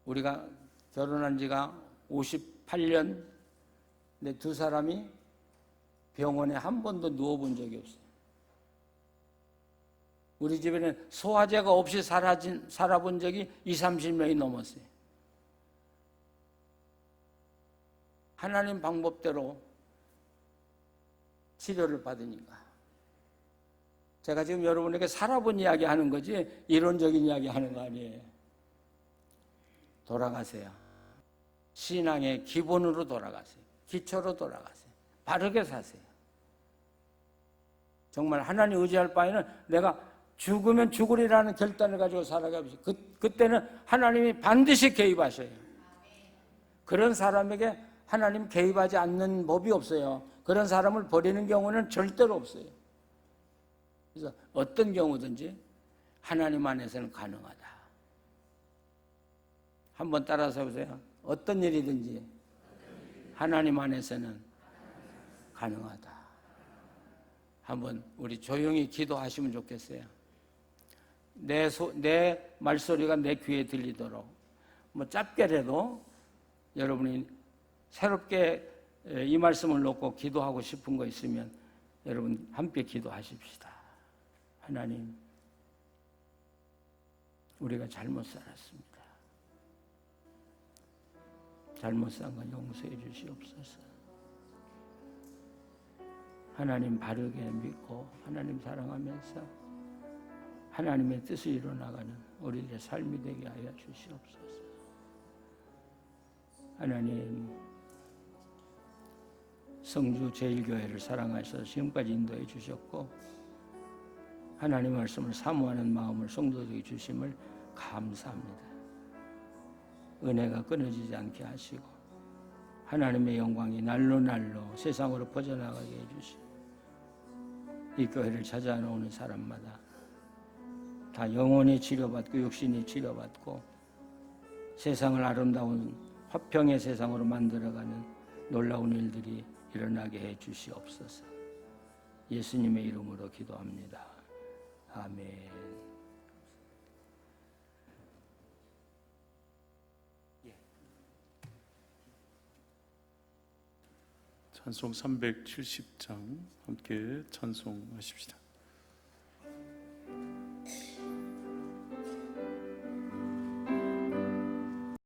우리가 결혼한 지가 58년, 근데 두 사람이 병원에 한 번도 누워본 적이 없어요. 우리 집에는 소화제가 없이 살아본 적이 20-30년이 넘었어요. 하나님 방법대로 치료를 받으니까. 제가 지금 여러분에게 살아본 이야기 하는 거지 이론적인 이야기 하는 거 아니에요. 돌아가세요. 신앙의 기본으로 돌아가세요. 기초로 돌아가세요. 바르게 사세요. 정말 하나님 의지할 바에는 내가 죽으면 죽으리라는 결단을 가지고 살아가십시오. 그때는 하나님이 반드시 개입하셔요. 그런 사람에게 하나님 개입하지 않는 법이 없어요. 그런 사람을 버리는 경우는 절대로 없어요. 그래서 어떤 경우든지 하나님 안에서는 가능하다. 한번 따라서 보세요. 어떤 일이든지 하나님 안에서는 가능하다. 한번 우리 조용히 기도하시면 좋겠어요. 내 말소리가 내 귀에 들리도록 뭐 짧게라도 여러분이 새롭게 이 말씀을 놓고 기도하고 싶은 거 있으면 여러분 함께 기도하십시다. 하나님, 우리가 잘못 살았습니다. 잘못 산 건 용서해 주시옵소서. 하나님 바르게 믿고 하나님 사랑하면서 하나님의 뜻을 이뤄나가는 우리들의 삶이 되게 하여 주시옵소서. 하나님, 성주 제1교회를 사랑하셔서 지금까지 인도해 주셨고 하나님 말씀을 사모하는 마음을 성도들에게 주심을 감사합니다. 은혜가 끊어지지 않게 하시고 하나님의 영광이 날로 세상으로 퍼져나가게 해주시고 이 교회를 찾아오는 사람마다 다 영혼이 치료받고 육신이 치료받고 세상을 아름다운 화평의 세상으로 만들어가는 놀라운 일들이 일어나게 해 주시옵소서. 예수님의 이름으로 기도합니다. 아멘. 찬송 370장 함께 찬송하십시다.